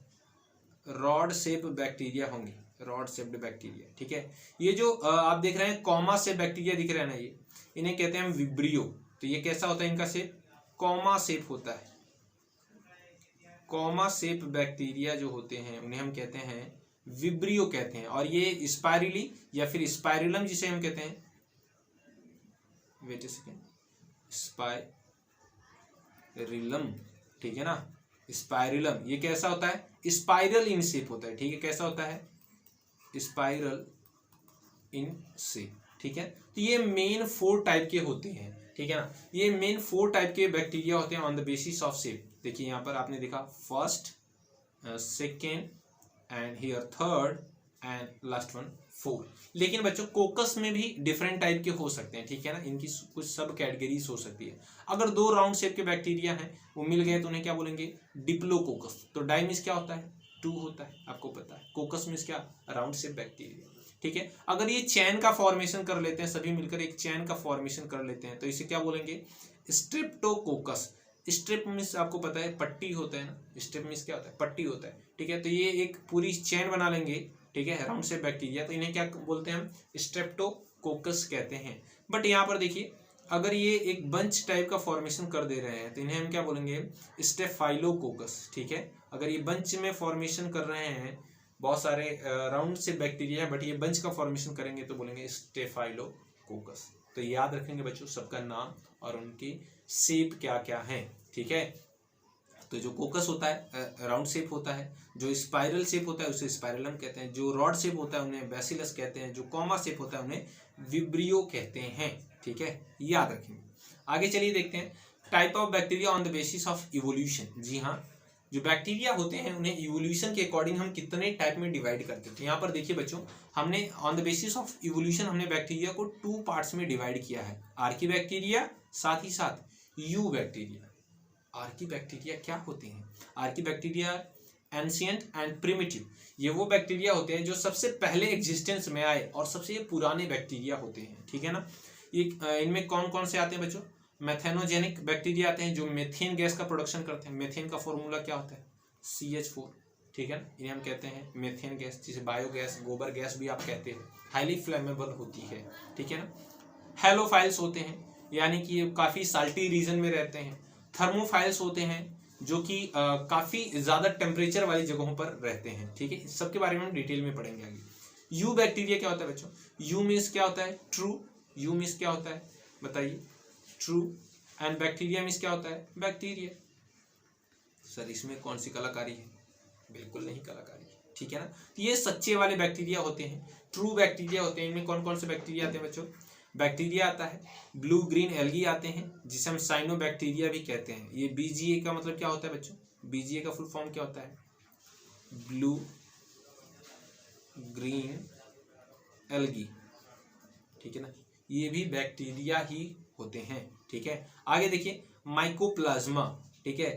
रॉड शेप बैक्टीरिया होंगे, रॉड शेप्ड बैक्टीरिया। ठीक है, ये जो आप देख रहे हैं कॉमा शेप बैक्टीरिया दिख रहा है ना, ये इन्हें कहते हैं विब्रियो। तो ये कैसा होता है इनका शेप, कॉमा शेप होता है। कॉमा शेप बैक्टीरिया जो होते हैं उन्हें हम कहते हैं विब्रियो कहते हैं। और ये स्पाइरली या फिर स्पाइरुलम जिसे हम कहते हैं, वेट अ सेकेंड, स्पाइरिलम। ठीक है ना, स्पाइरिलम ये कैसा होता है, स्पाइरल इन शेप होता है। ठीक है, कैसा होता है, स्पाइरल इन शेप। ठीक है, तो ये मेन 4 टाइप के होते हैं। ठीक है ना, ये मेन 4 टाइप के बैक्टीरिया होते हैं on the basis of shape. देखिए यहाँ पर आपने देखा first, second and here third and last one 4। लेकिन बच्चों कोकस में भी डिफरेंट टाइप के हो सकते हैं। ठीक है ना, इनकी कुछ सब कैटेगरीज हो सकती है। अगर 2 राउंड शेप के बैक्टीरिया हैं वो मिल गए तो उन्हें क्या बोलेंगे, डिप्लोकोकस। तो डाई मीन्स क्या होता है, 2 होता है, आपको पता है। कोकस मीन्स क्या, राउंड शेप बैक्टीरिया। ठीक है, अगर ये चैन का फॉर्मेशन कर लेते हैं, सभी मिलकर एक चैन का फॉर्मेशन कर लेते हैं तो इसे क्या बोलेंगे, स्ट्रेप्टोकोकस। स्ट्रिप मीन्स आपको पता है पट्टी होता है ना, स्ट्रिप मीन्स क्या होता है, पट्टी होता है। ठीक है, तो ये एक पूरी चैन बना लेंगे। ठीक है, राउंड शेप बैक्टीरिया, तो इन्हें क्या बोलते हैं हम, स्ट्रेप्टोकोकस कहते हैं। बट यहाँ पर देखिए, अगर ये एक बंच टाइप का फॉर्मेशन कर दे रहे हैं तो इन्हें हम क्या बोलेंगे, स्टेफाइलोकोकस। ठीक है, अगर ये बंच में फॉर्मेशन कर रहे हैं, बहुत सारे राउंड से बैक्टीरिया है बट ये बंच का फॉर्मेशन करेंगे तो बोलेंगे स्टेफाइलोकोकस। तो याद रखेंगे बच्चों सबका नाम और उनकी शेप क्या क्या है। ठीक है, तो जो कोकस होता है राउंड शेप होता है, जो स्पाइरल शेप होता है उसे स्पाइरलम कहते हैं, जो रॉड शेप होता है उन्हें बैसिलस कहते हैं, जो कॉमा शेप होता है उन्हें विब्रियो कहते हैं। ठीक है, याद रखेंगे। आगे चलिए देखते हैं type of bacteria on the basis of evolution. जी हाँ, जो बैक्टीरिया होते हैं उन्हें इवोल्यूशन के अकॉर्डिंग हम कितने टाइप में डिवाइड करते हैं। तो यहाँ पर देखिए बच्चों, हमने on the basis of evolution हमने बैक्टीरिया को 2 पार्ट्स में डिवाइड किया है, आर्की बैक्टीरिया, साथ ही साथ यू बैक्टीरिया। आर्की बैक्टीरिया क्या होते हैं, Archie bacteria ancient and primitive. ये वो बैक्टीरिया होते हैं जो सबसे पहले एग्जिस्टेंस में आए और सबसे पुराने बैक्टीरिया होते हैं। ठीक है ना, ये इनमें कौन कौन से आते हैं बच्चों, मैथेनोजेनिक बैक्टीरिया आते हैं जो मेथेन गैस का प्रोडक्शन करते हैं। मेथेन का फॉर्मूला क्या होता है, CH4। ठीक है ना, इन्हें हम कहते हैं मेथेन गैस, जिसे बायोगैस, गोबर गैस भी आप कहते हैं, हाईली फ्लेमेबल होती है। ठीक है ना, हेलोफाइल्स होते हैं यानी कि ये काफ़ी साल्टी रीजन में रहते हैं। थर्मोफाइल्स होते हैं जो कि काफ़ी ज़्यादा टेम्परेचर वाली जगहों पर रहते हैं। ठीक है, इस सब के बारे में हम डिटेल में पढ़ेंगे आगे। यू बैक्टीरिया क्या होता है बच्चों, यू मीन्स क्या होता है, ट्रू। यू मीन्स क्या होता है बताइए, ट्रू। एंड बैक्टीरिया मीन्स क्या होता है, बैक्टीरिया। सर इसमें कौन सी कलाकारी है, बिल्कुल नहीं कलाकारी। ठीक है ना, तो ये सच्चे वाले बैक्टीरिया होते हैं, ट्रू बैक्टीरिया होते हैं। इनमें कौन कौन से बैक्टीरिया आते हैं बच्चों, बैक्टीरिया आता है, ब्लू ग्रीन एल्गी आते हैं जिसे हम साइनोबैक्टीरिया भी कहते हैं। ये BGA का मतलब क्या होता है बच्चों, BGA का फुल फॉर्म क्या होता है, ब्लू ग्रीन एल्गी। ठीक है ना, ये भी बैक्टीरिया ही होते हैं। ठीक है, आगे देखिए माइकोप्लाज्मा। ठीक है,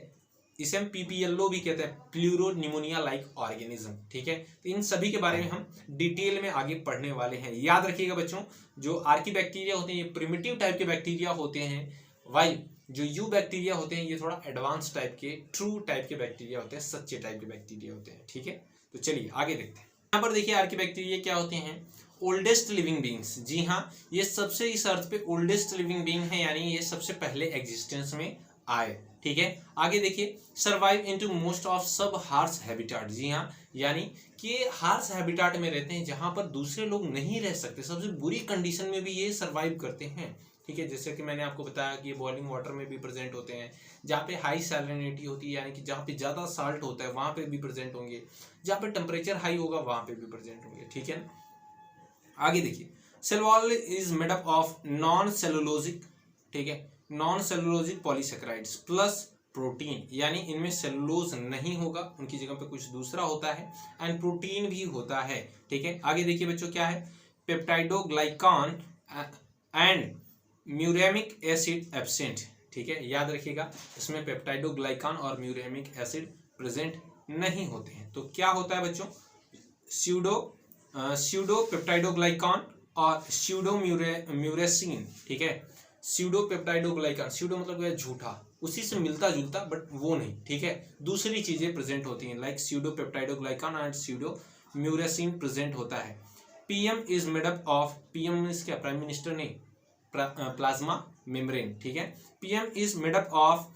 इसे हम PPLO भी कहते हैं, प्लूरो निमोनिया लाइक ऑर्गेनिज्म। ठीक है, तो इन सभी के बारे में हम डिटेल में आगे पढ़ने वाले हैं। याद रखिएगा बच्चों, जो आर्की बैक्टीरिया होते हैं ये प्रिमिटिव टाइप के बैक्टीरिया होते हैं, वाइल जो यू बैक्टीरिया होते हैं ये थोड़ा एडवांस टाइप के, ट्रू टाइप के बैक्टीरिया होते हैं, सच्चे टाइप के बैक्टीरिया होते हैं। ठीक है, तो चलिए आगे देखते हैं। यहाँ पर देखिए आर्की बैक्टीरिया क्या होते हैं, ओल्डेस्ट लिविंग बींग्स। जी हाँ, ये सबसे इस अर्थ पे ओल्डेस्ट लिविंग बींग है, यानी ये सबसे पहले एग्जिस्टेंस में आए। ठीक है, आगे देखिए सर्वाइव इनटू मोस्ट ऑफ सब हार्श हैबिटाट। जी हाँ, यानी कि हार्श हैबिटाट में रहते हैं जहां पर दूसरे लोग नहीं रह सकते, सबसे बुरी कंडीशन में भी ये सर्वाइव करते हैं। ठीक है, जैसे कि मैंने आपको बताया कि ये बॉइलिंग वाटर में भी प्रेजेंट होते हैं, जहाँ पे हाई सैलिनिटी होती है यानी कि जहाँ पे ज़्यादा साल्ट होता है वहाँ पे भी प्रेजेंट होंगे, जहाँ पे टेम्परेचर हाई होगा वहाँ पे भी प्रेजेंट होंगे। ठीक है ना, आगे देखिए cell wall is made up of non cellulosic, ठीक है, non cellulosic polysaccharides plus protein, यानी इनमें सेलुलोज नहीं होगा, उनकी जगह पे कुछ दूसरा होता है, एंड प्रोटीन भी होता है। ठीक है, आगे देखिए बच्चों क्या है, पेप्टाइडोग्लाइकान एंड म्यूरेमिक एसिड एब्सेंट। ठीक है, याद रखिएगा इसमें पेप्टाइडोग्लाइकान और म्यूरेमिक एसिड प्रेजेंट नहीं होते हैं। तो क्या होता है बच्चों, स्यूडो पेप्टाइडोग्लाइकान और स्यूडो म्यूरेसिन। ठीक है, स्यूडो पेप्टाइडोग्लाइकान, स्यूडो मतलब क्या, झूठा, उसी से मिलता जुलता बट वो नहीं। ठीक है, दूसरी चीजें प्रेजेंट होती हैं, like pseudo peptidoglycan and pseudo murein present होता है। PM is made up of, PM means क्या, प्राइम मिनिस्टर नहीं, प्लाज्मा मेम्ब्रेन। ठीक है, PM is made up of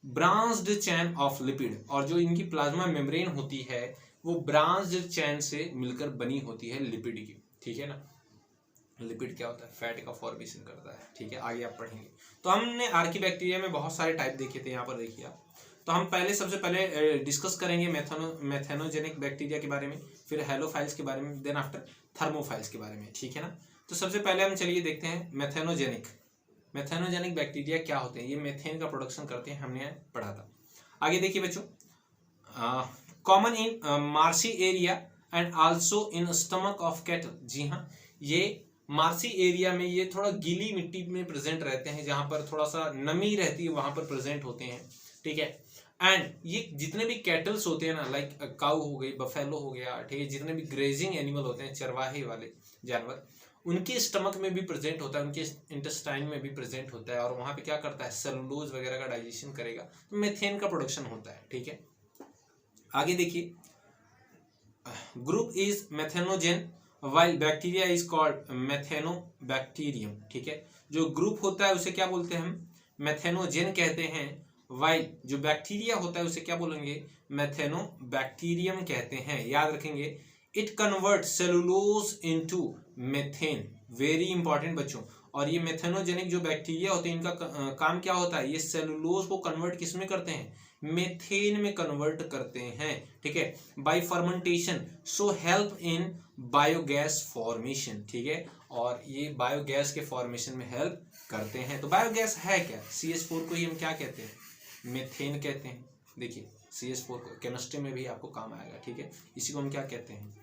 branched chain of lipid, और जो इनकी प्लाज्मा मेम्ब्रेन होती है वो ब्रांच्ड चेन से मिलकर बनी होती है लिपिड की। ठीक है ना, लिपिड क्या होता है, फैट का फॉर्मेशन करता है। ठीक है, आगे आप पढ़ेंगे। तो हमने आर्कीबैक्टीरिया में बहुत सारे टाइप देखे थे, यहाँ पर देखिए आप। तो हम सबसे पहले डिस्कस करेंगे मेथेनोजेनिक बैक्टीरिया के बारे में, फिर हेलोफाइल्स के बारे में, देन आफ्टर थर्मोफाइल्स के बारे में। ठीक है ना, तो सबसे पहले हम चलिए देखते हैं मेथेनोजेनिक बैक्टीरिया क्या होते हैं। ये मेथेन का प्रोडक्शन करते हैं, हमने पढ़ा था। आगे देखिए बच्चों, common in marshy area and also in stomach of cattle. जी हाँ, ये मार्सी एरिया में ये थोड़ा गीली मिट्टी में प्रेजेंट रहते हैं, जहां पर थोड़ा सा नमी रहती है वहां पर प्रेजेंट होते हैं। ठीक है, एंड ये जितने भी कैटल्स होते हैं ना, लाइक काऊ हो गई, बफेलो हो गया, ठीक है, जितने भी ग्रेजिंग एनिमल होते हैं, चरवाहे वाले जानवर, उनके स्टमक में भी प्रेजेंट होता है, उनके इंटेस्टाइन में भी प्रेजेंट होता है, और वहां पे क्या करता है, सेलुलोज वगैरह का डाइजेशन करेगा, तो मेथेन का प्रोडक्शन होता है। ठीक है, आगे देखिए, group is methanogen while bacteria is called Methanobacterium. ठीक है, जो ग्रुप होता है उसे क्या बोलते हैं हम, मेथेनोजेन कहते हैं, वाइल जो बैक्टीरिया होता है उसे क्या बोलेंगे, मेथेनोबैक्टीरियम कहते हैं। याद रखेंगे, it convert cellulose into methane, very important बच्चों। और ये मेथेनोजेनिक जो बैक्टीरिया होते हैं, इनका काम क्या होता है, ये सेलुलोज को कन्वर्ट किस में करते हैं, मेथेन में कन्वर्ट करते हैं। ठीक है, bye fermentation so help in biogas formation. ठीक है, और ये बायोगैस के फॉर्मेशन में हेल्प करते हैं। तो बायोगैस है क्या, CH4 को ही हम क्या कहते हैं, मेथेन कहते हैं। देखिए CH4 को केमिस्ट्री में भी आपको काम आएगा। ठीक है, इसी को हम क्या कहते हैं,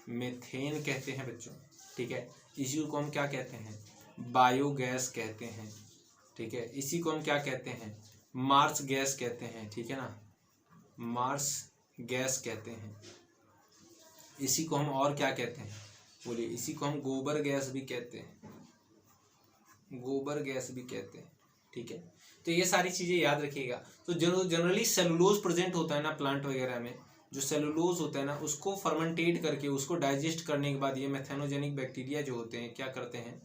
मेथेन कहते हैं बच्चों। ठीक है, इसी को हम क्या कहते हैं, बायोगैस कहते हैं। ठीक है, इसी को हम क्या कहते हैं, मार्स गैस कहते हैं। ठीक है ना, मार्स गैस कहते हैं। इसी को हम और क्या कहते हैं, बोलिए, इसी को हम गोबर गैस भी कहते हैं, गोबर गैस भी कहते हैं। ठीक है, तो ये सारी चीजें याद रखिएगा। तो जनरली सेलुलोज प्रेजेंट होता है ना प्लांट वगैरह में, जो सेलुलोज होता है ना उसको फर्मेंटेट करके उसको डाइजेस्ट करने के बाद ये मेथेनोजेनिक बैक्टीरिया जो होते हैं क्या करते हैं,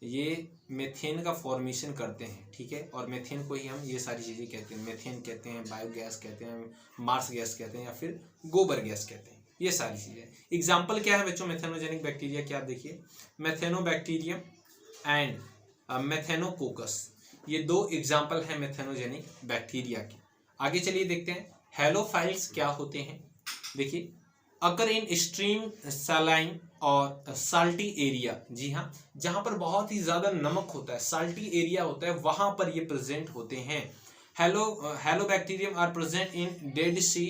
ये मेथेन का फॉर्मेशन करते हैं। ठीक है, और मेथेन को ही हम ये सारी चीज़ें कहते हैं, मेथेन कहते हैं, बायोगैस कहते हैं, मार्स गैस कहते हैं, या फिर गोबर गैस कहते हैं। ये सारी चीज़ें, एग्जाम्पल क्या है बच्चों मेथेनोजेनिक बैक्टीरिया के, आप देखिए, मेथेनोबैक्टीरियम एंड मेथेनोकोकस, ये दो एग्जाम्पल हैं मेथेनोजेनिक बैक्टीरिया के। आगे चलिए देखते हैं हेलोफाइल्स क्या होते हैं। देखिए, अकर इन स्ट्रीम, सलाइन और साल्टी एरिया। जी हाँ, जहां पर बहुत ही ज्यादा नमक होता है, साल्टी एरिया होता है, वहां पर ये प्रेजेंट होते हैं। Halobacterium are present in Dead Sea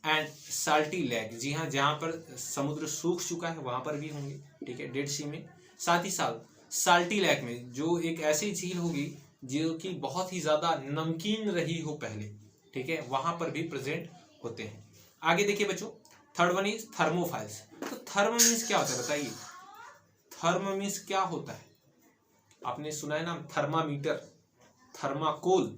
and salty lake. जी हाँ, जहां पर समुद्र सूख चुका है वहां पर भी होंगे। ठीक है, डेड सी में, साथ ही साथ साल्टी लेक में, जो एक ऐसी झील होगी जो कि बहुत ही ज्यादा नमकीन रही हो पहले। ठीक है, वहां पर भी प्रेजेंट होते हैं। आगे देखिए बच्चों, थर्ड वन इज थर्मोफाइल्स। तो थर्म मीन्स क्या होता है बताइए, थर्म मीन्स क्या होता है, आपने सुना है नाम थर्मामीटर, थर्माकोल।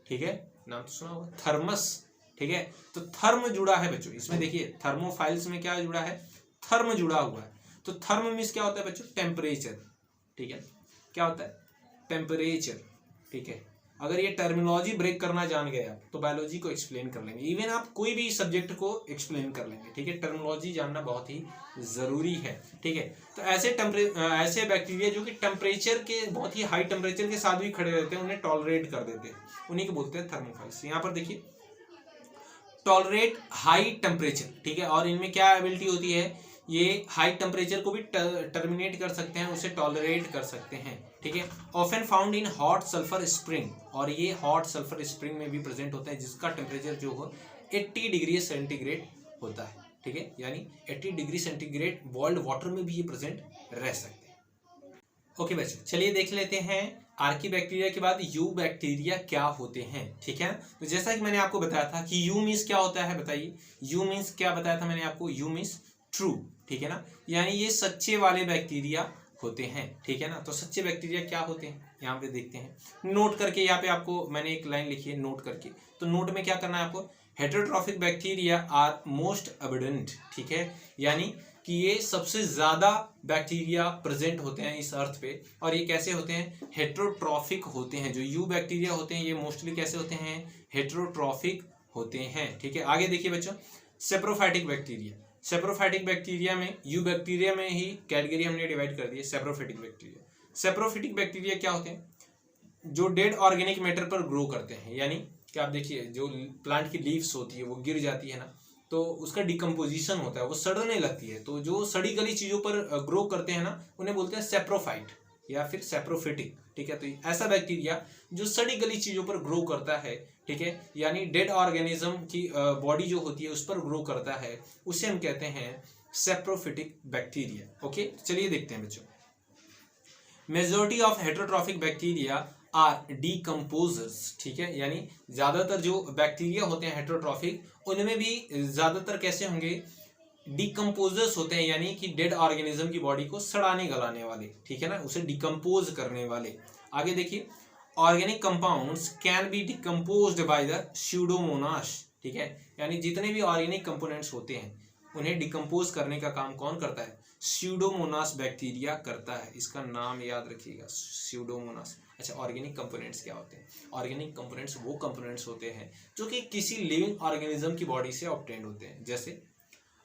ठीक है, नाम तो सुना होगा, थर्मस। ठीक है, तो थर्म जुड़ा है बच्चों इसमें, देखिए थर्मोफाइल्स में क्या जुड़ा है, थर्म जुड़ा हुआ है। तो थर्म मीन्स क्या होता है बच्चों, टेम्परेचर। ठीक है, क्या होता है, टेम्परेचर। ठीक है, अगर ये टर्मिनोलॉजी ब्रेक करना जान गए आप तो बायोलॉजी को एक्सप्लेन कर लेंगे, इवन आप कोई भी सब्जेक्ट को एक्सप्लेन कर लेंगे। ठीक है, टर्मिनोलॉजी जानना बहुत ही जरूरी है। ठीक है, तो ऐसे बैक्टीरिया जो कि टेम्परेचर के, बहुत ही हाई टेम्परेचर के साथ भी खड़े रहते हैं, उन्हें टॉलरेट कर देते हैं, उन्हीं को बोलते हैं थर्मोफाइल्स। यहाँ पर देखिए, टॉलरेट हाई टेम्परेचर। ठीक है, और इनमें क्या एबिलिटी होती है, ये हाई टेम्परेचर को भी टर्मिनेट कर सकते हैं, उसे टॉलरेट कर सकते हैं, ठीक है। Often found in hot sulphur spring, और ये हॉट सल्फर स्प्रिंग में भी प्रेजेंट होता है जिसका टेम्परेचर जो हो 80 डिग्री सेंटीग्रेड होता है, ठीक है। यानी 80 डिग्री सेंटीग्रेड बॉइल्ड वाटर में भी ये प्रेजेंट रह सकते हैं। ओके बच्चों, चलिए देख लेते हैं आर्की बैक्टीरिया के बाद यू बैक्टीरिया क्या होते हैं, ठीक है। तो जैसा कि मैंने आपको बताया था कि यू मीन्स क्या होता है, बताइए। यू मीन्स क्या बताया था मैंने आपको, यू मीन्स ट्रू, ठीक है ना। यानी ये सच्चे वाले बैक्टीरिया होते हैं, ठीक है ना। तो सच्चे बैक्टीरिया क्या होते हैं यहाँ पे देखते हैं, नोट करके। यहाँ पे आपको मैंने एक लाइन लिखी है नोट करके, तो नोट में क्या करना है आपको, heterotrophic bacteria are most abundant, ठीक है। यानी कि ये सबसे ज्यादा बैक्टीरिया प्रेजेंट होते हैं इस अर्थ पे, और ये कैसे होते हैं, हेटेरोट्रॉफिक होते हैं। जो यू बैक्टीरिया होते हैं ये मोस्टली कैसे होते हैं, हेटेरोट्रॉफिक होते हैं, ठीक है। आगे देखिए बच्चों, सेप्रोफाइटिक बैक्टीरिया। सेप्रोफाइटिक बैक्टीरिया में यू बैक्टीरिया में ही कैटेगरी हमने डिवाइड कर दी है, सेप्रोफाइटिक बैक्टीरिया। सेप्रोफिटिक बैक्टीरिया क्या होते हैं, जो डेड ऑर्गेनिक मैटर पर ग्रो करते हैं। यानी कि आप देखिए जो प्लांट की लीव्स होती है वो गिर जाती है ना, तो उसका डिकम्पोजिशन होता है, वो सड़ने लगती है। तो जो सड़ी गली चीजों पर ग्रो करते हैं ना, उन्हें बोलते हैं सेप्रोफाइट या फिर सेप्रोफिटिक, ठीक है। तो ऐसा बैक्टीरिया जो सड़ी गली चीजों पर ग्रो करता है, ठीक है, यानी डेड ऑर्गेनिज्म की बॉडी जो होती है उस पर ग्रो करता है, उसे हम कहते हैं सेप्रोफिटिक बैक्टीरिया। ओके, चलिए देखते हैं बच्चों। Majority of heterotrophic bacteria are decomposers, ठीक है। यानी ज्यादातर जो बैक्टीरिया होते हैं हेटेरोट्रॉफिक, उनमें भी ज्यादातर कैसे होंगे, डीकम्पोजर्स होते हैं, यानी कि डेड ऑर्गेनिज्म की बॉडी को सड़ाने गलाने वाले, ठीक है ना, उसे डिकम्पोज करने वाले। आगे देखिए, organic compounds can be decomposed by the Pseudomonas, ठीक है। यानी जितने भी ऑर्गेनिक कंपोनेंट्स होते हैं उन्हें डिकम्पोज करने का काम कौन करता है, स्यूडोमोनास बैक्टीरिया करता है। इसका नाम याद रखिएगा, स्यूडोमोनास। अच्छा, ऑर्गेनिक कंपोनेंट्स क्या होते हैं, ऑर्गेनिक कंपोनेंट्स वो कंपोनेंट्स होते हैं जो कि किसी लिविंग ऑर्गेनिज्म की बॉडी से ऑब्टेन्ड होते हैं। जैसे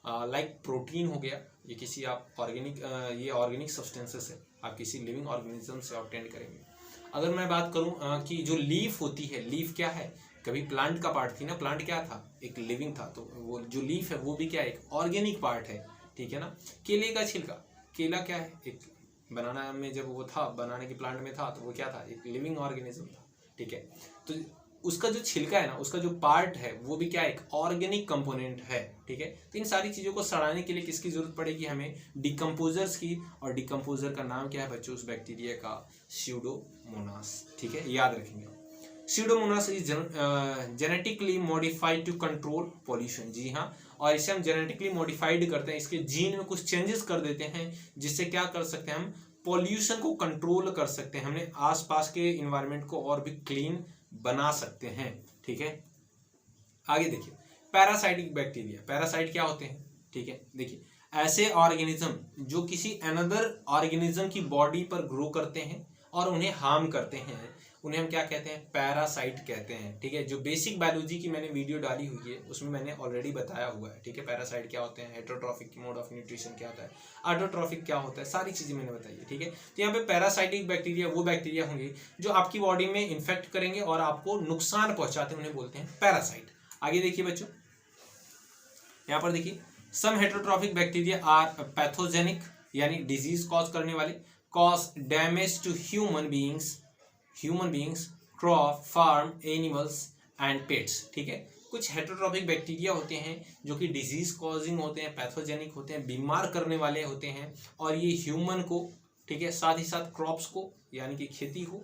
लाइक प्रोटीन हो गया, ये किसी आप ऑर्गेनिक ये ऑर्गेनिक सब्सटेंसेस है, आप किसी लिविंग ऑर्गेनिज्म से ऑब्टेंड करेंगे। अगर मैं बात करूं कि जो लीफ होती है, लीफ क्या है, कभी प्लांट का पार्ट थी ना, प्लांट क्या था, एक लिविंग था, तो वो जो लीफ है वो भी क्या है, एक ऑर्गेनिक पार्ट है, ठीक है ना। केले का छिलका, केला क्या है, एक बनाना में जब वो था, बनाने के प्लांट में था, तो वो क्या था, एक लिविंग ऑर्गेनिज्म था, ठीक है। तो उसका जो छिलका है ना, उसका जो पार्ट है वो भी क्या है, एक ऑर्गेनिक कंपोनेंट है, ठीक है। तो इन सारी चीजों को सड़ाने के लिए किसकी जरूरत पड़ेगी, हमें डिकम्पोजर्स की, और डिकम्पोजर का नाम क्या है बच्चों, उस बैक्टीरिया का, स्यूडोमोनास, ठीक है, याद रखेंगे। Pseudomonas is genetically modified to control pollution, जी हाँ, और इसे हम जेनेटिकली मॉडिफाइड करते हैं, इसके जीन में कुछ चेंजेस कर देते हैं, जिससे क्या कर सकते हैं, हम पॉल्यूशन को कंट्रोल कर सकते हैं, हमने आसपास के इन्वायरमेंट को और भी क्लीन बना सकते हैं, ठीक है। आगे देखिए, पैरासाइटिक बैक्टीरिया। पैरासाइट क्या होते हैं, ठीक है, देखिए ऐसे ऑर्गेनिज्म जो किसी अनदर ऑर्गेनिज्म की बॉडी पर ग्रो करते हैं और उन्हें हार्म करते हैं, उन्हें हम क्या कहते हैं, पैरासाइट कहते हैं, ठीक है। जो बेसिक बायोलॉजी की मैंने वीडियो डाली हुई है उसमें मैंने ऑलरेडी बताया हुआ है, ठीक है। पैरासाइट क्या होते हैं, हेटेरोट्रॉफिक मोड ऑफ न्यूट्रिशन क्या होता है, ऑटोट्रॉफिक क्या होता है, सारी चीजें मैंने बताई है, ठीक है। तो यहाँ पे पैरासाइटिक बैक्टीरिया वो बैक्टीरिया होंगे जो आपकी बॉडी में इन्फेक्ट करेंगे और आपको नुकसान पहुंचाते हैं, उन्हें बोलते हैं पैरासाइट। आगे देखिए बच्चों, यहाँ पर देखिए, some heterotrophic bacteria are pathogenic, यानी डिजीज कॉज करने वाले, cause damage to human beings, crop, farm animals and pets, ठीक है। कुछ हेटेरोट्रॉफिक बैक्टीरिया होते हैं जो कि डिजीज कॉजिंग होते हैं, पैथोजेनिक होते हैं, बीमार करने वाले होते हैं, और ये ह्यूमन को, ठीक है, साथ ही साथ क्रॉप्स को यानी कि खेती को,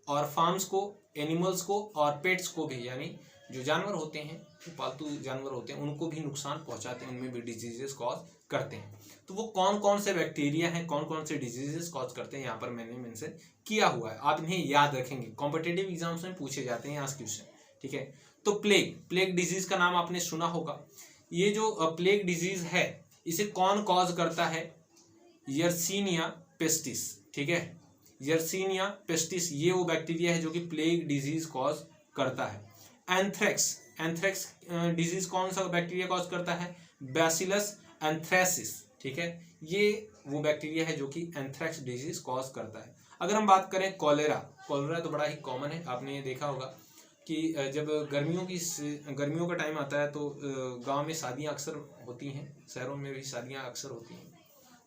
और फार्म्स को, एनिमल्स को, और पेट्स को भी, यानी जो जानवर होते हैं, जो पालतू जानवर होते हैं, उनको भी नुकसान पहुंचाते हैं, उनमें भी डिजीजेस कॉज करते हैं। तो वो कौन कौन से बैक्टीरिया हैं, कौन कौन से डिजीजेस कॉज करते हैं, यहाँ पर मैंने मेंशन किया हुआ है, आप इन्हें याद रखेंगे, कॉम्पिटिटिव एग्जाम्स में पूछे जाते हैं यहाँ क्वेश्चन, ठीक है। तो प्लेग डिजीज का नाम आपने सुना होगा। ये जो प्लेग डिजीज है इसे कौन कॉज करता है, यर्सीनिया पेस्टिस, ठीक है। यर्सीनिया पेस्टिस ये वो बैक्टीरिया है जो कि प्लेग डिजीज कॉज करता है। एंथ्रेक्स डिजीज कौन सा बैक्टीरिया कॉज करता है, बैसिलस एंथ्रेसिस, ठीक है। ये वो बैक्टीरिया है जो कि एंथ्रेक्स डिजीज कॉज करता है। अगर हम बात करें कॉलेरा तो बड़ा ही कॉमन है, आपने ये देखा होगा कि जब गर्मियों का टाइम आता है तो गांव में शादियां अक्सर होती हैं, शहरों में भी शादियां अक्सर होती हैं,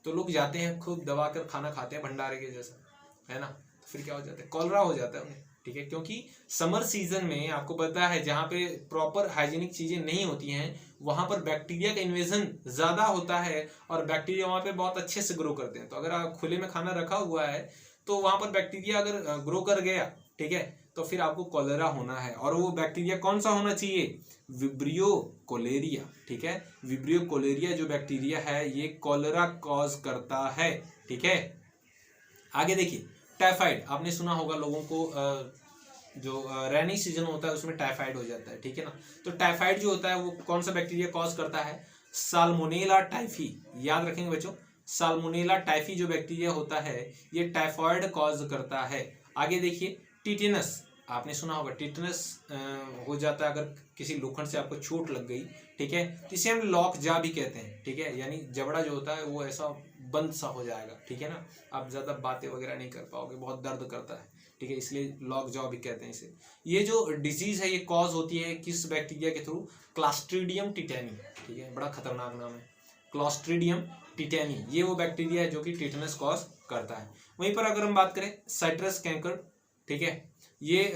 तो लोग जाते हैं खूब दबा कर खाना खाते हैं भंडारे के जैसा, है ना। तो फिर क्या हो जाता है, कॉलरा हो जाता है उन्हें, ठीक है। क्योंकि समर सीजन में आपको पता है जहाँ पे प्रॉपर हाइजीनिक चीजें नहीं होती हैं वहां पर बैक्टीरिया का इन्वेजन ज्यादा होता है और बैक्टीरिया वहां पे बहुत अच्छे से ग्रो करते हैं। तो अगर आप खुले में खाना रखा हुआ है तो वहां पर बैक्टीरिया अगर ग्रो कर गया, ठीक है, तो फिर आपको कॉलेरा होना है। और वो बैक्टीरिया कौन सा होना चाहिए, विब्रियो कोलेरिया, ठीक है। विब्रियो कोलेरिया जो बैक्टीरिया है ये कॉलेरा कॉज करता है, ठीक है। आगे देखिए, टाइफाइड आपने सुना होगा, लोगों को जो रेनी सीजन होता है उसमें टाइफाइड हो जाता है, ठीक है ना। तो टाइफाइड जो होता है वो कौन सा बैक्टीरिया कॉज करता है, साल्मोनेला टाइफी, याद रखेंगे बच्चों, साल्मोनेला टाइफी जो बैक्टीरिया होता है ये टाइफाइड कॉज करता है। आगे देखिए, टिटेनस आपने सुना होगा, टिटेनस हो जाता है अगर किसी लोखंड से आपको चोट लग गई, ठीक है, तो इसे हम लॉक जा भी कहते हैं, ठीक है, यानी जबड़ा जो होता है वो ऐसा बंद सा हो जाएगा, ठीक है ना, आप ज्यादा बातें वगैरह नहीं कर पाओगे, बहुत दर्द करता है, ठीक है, इसलिए लॉक जॉ भी कहते हैं इसे। ये जो डिजीज है ये कॉज होती है किस बैक्टीरिया के थ्रू, क्लॉस्ट्रीडियम टिटेनी, ठीक है, बड़ा खतरनाक नाम है, क्लॉस्ट्रीडियम टिटेनी, ये वो बैक्टीरिया है जो कि टिटेनस कॉज करता है। वहीं पर अगर हम बात करें साइट्रस कैंकर, ठीक है, ये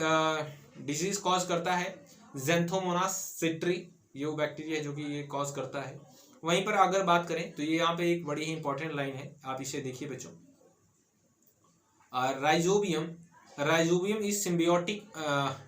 डिजीज कॉज करता है ज़ैंथोमोनास सिट्री, ये वो बैक्टीरिया है जो कि ये कॉज करता है। वहीं पर अगर बात करें तो ये यहाँ पे एक बड़ी ही इंपॉर्टेंट लाइन है, आप इसे देखिए बच्चों, Rhizobium is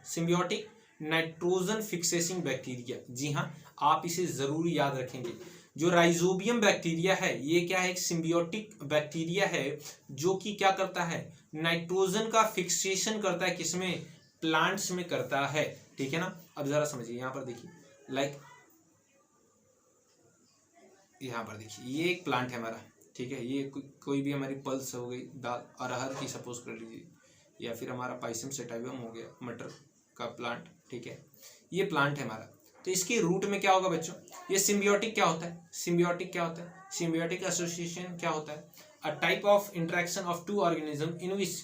symbiotic nitrogen fixing bacteria. जी हाँ, आप इसे जरूर याद रखेंगे। जो राइजोबियम बैक्टीरिया है ये क्या है, एक सिम्बियोटिक बैक्टीरिया है जो कि क्या करता है, नाइट्रोजन का फिक्सेशन करता है, किसमें, प्लांट्स में करता है, ठीक है ना। अब जरा समझिए, यहाँ पर देखिए, लाइक यहाँ पर देखिए, ये एक प्लांट है हमारा, ठीक है, ये कोई भी हमारी पल्स हो गई, दाल अरहर की सपोज कर लीजिए, या फिर हमारा पाइसम सेटाइवम हो गया, मटर का प्लांट, ठीक है, ये प्लांट है हमारा। तो इसके रूट में क्या होगा बच्चों, ये सिम्बियोटिक क्या होता है, सिम्बियोटिक क्या होता है, सिम्बियोटिक एसोसिएशन क्या होता है, a type of interaction of two organism in which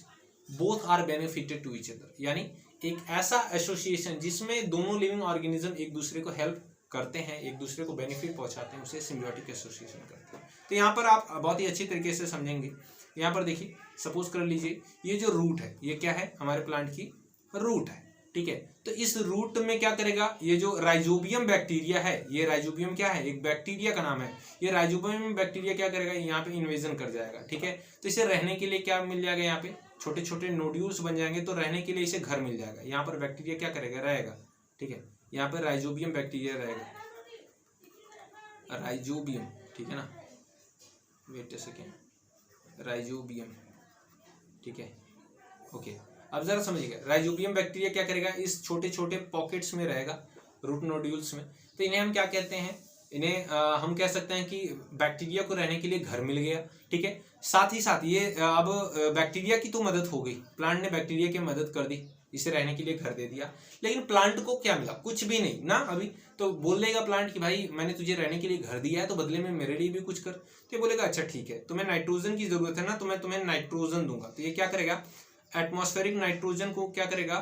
both are benefited to each other, यानी एक ऐसा एसोसिएशन जिसमें दोनों लिविंग ऑर्गेनिज्म एक दूसरे को हेल्प करते हैं, एक दूसरे को बेनिफिट पहुंचाते हैं, उसे सिम्बियोटिक एसोसिएशन करते हैं। तो यहाँ पर आप बहुत ही अच्छी तरीके से समझेंगे। यहाँ पर देखिए, सपोज कर लीजिए ये जो रूट है ये क्या है, हमारे प्लांट की रूट है, ठीक है। तो इस रूट में क्या करेगा, ये जो राइजोबियम बैक्टीरिया है, ये राइजोबियम क्या है, एक बैक्टीरिया का नाम है, ये राइजोबियम बैक्टीरिया क्या करेगा, यहाँ पे इन्वेजन कर जाएगा, ठीक है। तो इसे रहने के लिए क्या मिल जाएगा, यहाँ पे छोटे छोटे नोड्यूल्स बन जाएंगे, तो रहने के लिए इसे घर मिल जाएगा। यहाँ पर बैक्टीरिया क्या करेगा, रहेगा, ठीक है, यहाँ पर राइजोबियम बैक्टीरिया रहेगा, राइजोबियम, ठीक है ना, वेट अ सेकेंड, राइजोबियम, ठीक है, ओके। अब जरा समझिएगा, राइजोबियम बैक्टीरिया क्या करेगा, इस छोटे छोटे पॉकेट्स में रहेगा, रूट नोड्यूल्स में। तो इन्हें हम क्या कहते हैं, इन्हें हम कह सकते हैं कि बैक्टीरिया को रहने के लिए घर मिल गया, ठीक है। साथ ही साथ ये अब बैक्टीरिया की तो मदद हो गई, प्लांट ने बैक्टीरिया की मदद कर दी, इसे रहने के लिए घर दे दिया, लेकिन प्लांट को क्या मिला, कुछ भी नहीं ना। अभी तो बोल देगा प्लांट कि भाई मैंने तुझे रहने के लिए घर दिया है तो बदले में मेरे लिए भी कुछ कर, तो ये बोलेगा अच्छा ठीक है, तुम्हें नाइट्रोजन की जरूरत है ना, तो मैं तुम्हें नाइट्रोजन दूंगा। तो ये क्या करेगा, एटमॉस्फेरिक नाइट्रोजन को क्या करेगा,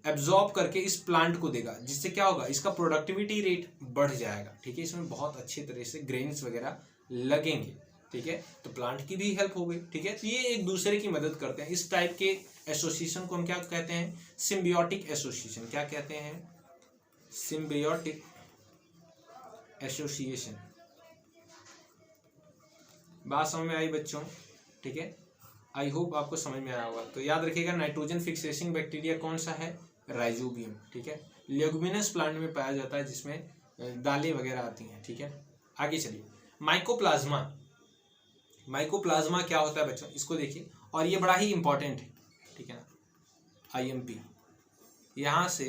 एब्जॉर्ब करके इस प्लांट को देगा, जिससे क्या होगा, इसका प्रोडक्टिविटी रेट बढ़ जाएगा, ठीक है, इसमें बहुत अच्छे तरह से ग्रेन्स वगैरह लगेंगे, ठीक है। तो प्लांट की भी हेल्प हो गई, ठीक है। तो ये एक दूसरे की मदद करते हैं। इस टाइप के एसोसिएशन को हम क्या कहते हैं, सिम्बियोटिक एसोसिएशन। क्या कहते हैं, सिम्बियोटिक एसोसिएशन। बात समझ में आई बच्चों, ठीक है, आई होप आपको समझ में आया होगा। तो याद रखिएगा, नाइट्रोजन फिक्सेसिंग बैक्टीरिया कौन सा है, राइजोबियम, ठीक है, लेगुमिनस प्लांट में पाया जाता है, जिसमें दालें वगैरह आती हैं, ठीक है। आगे चलिए, माइकोप्लाज्मा। माइकोप्लाज्मा क्या होता है बच्चों, इसको देखिए, और ये बड़ा ही इंपॉर्टेंट है, ठीक है ना, IMP, यहाँ से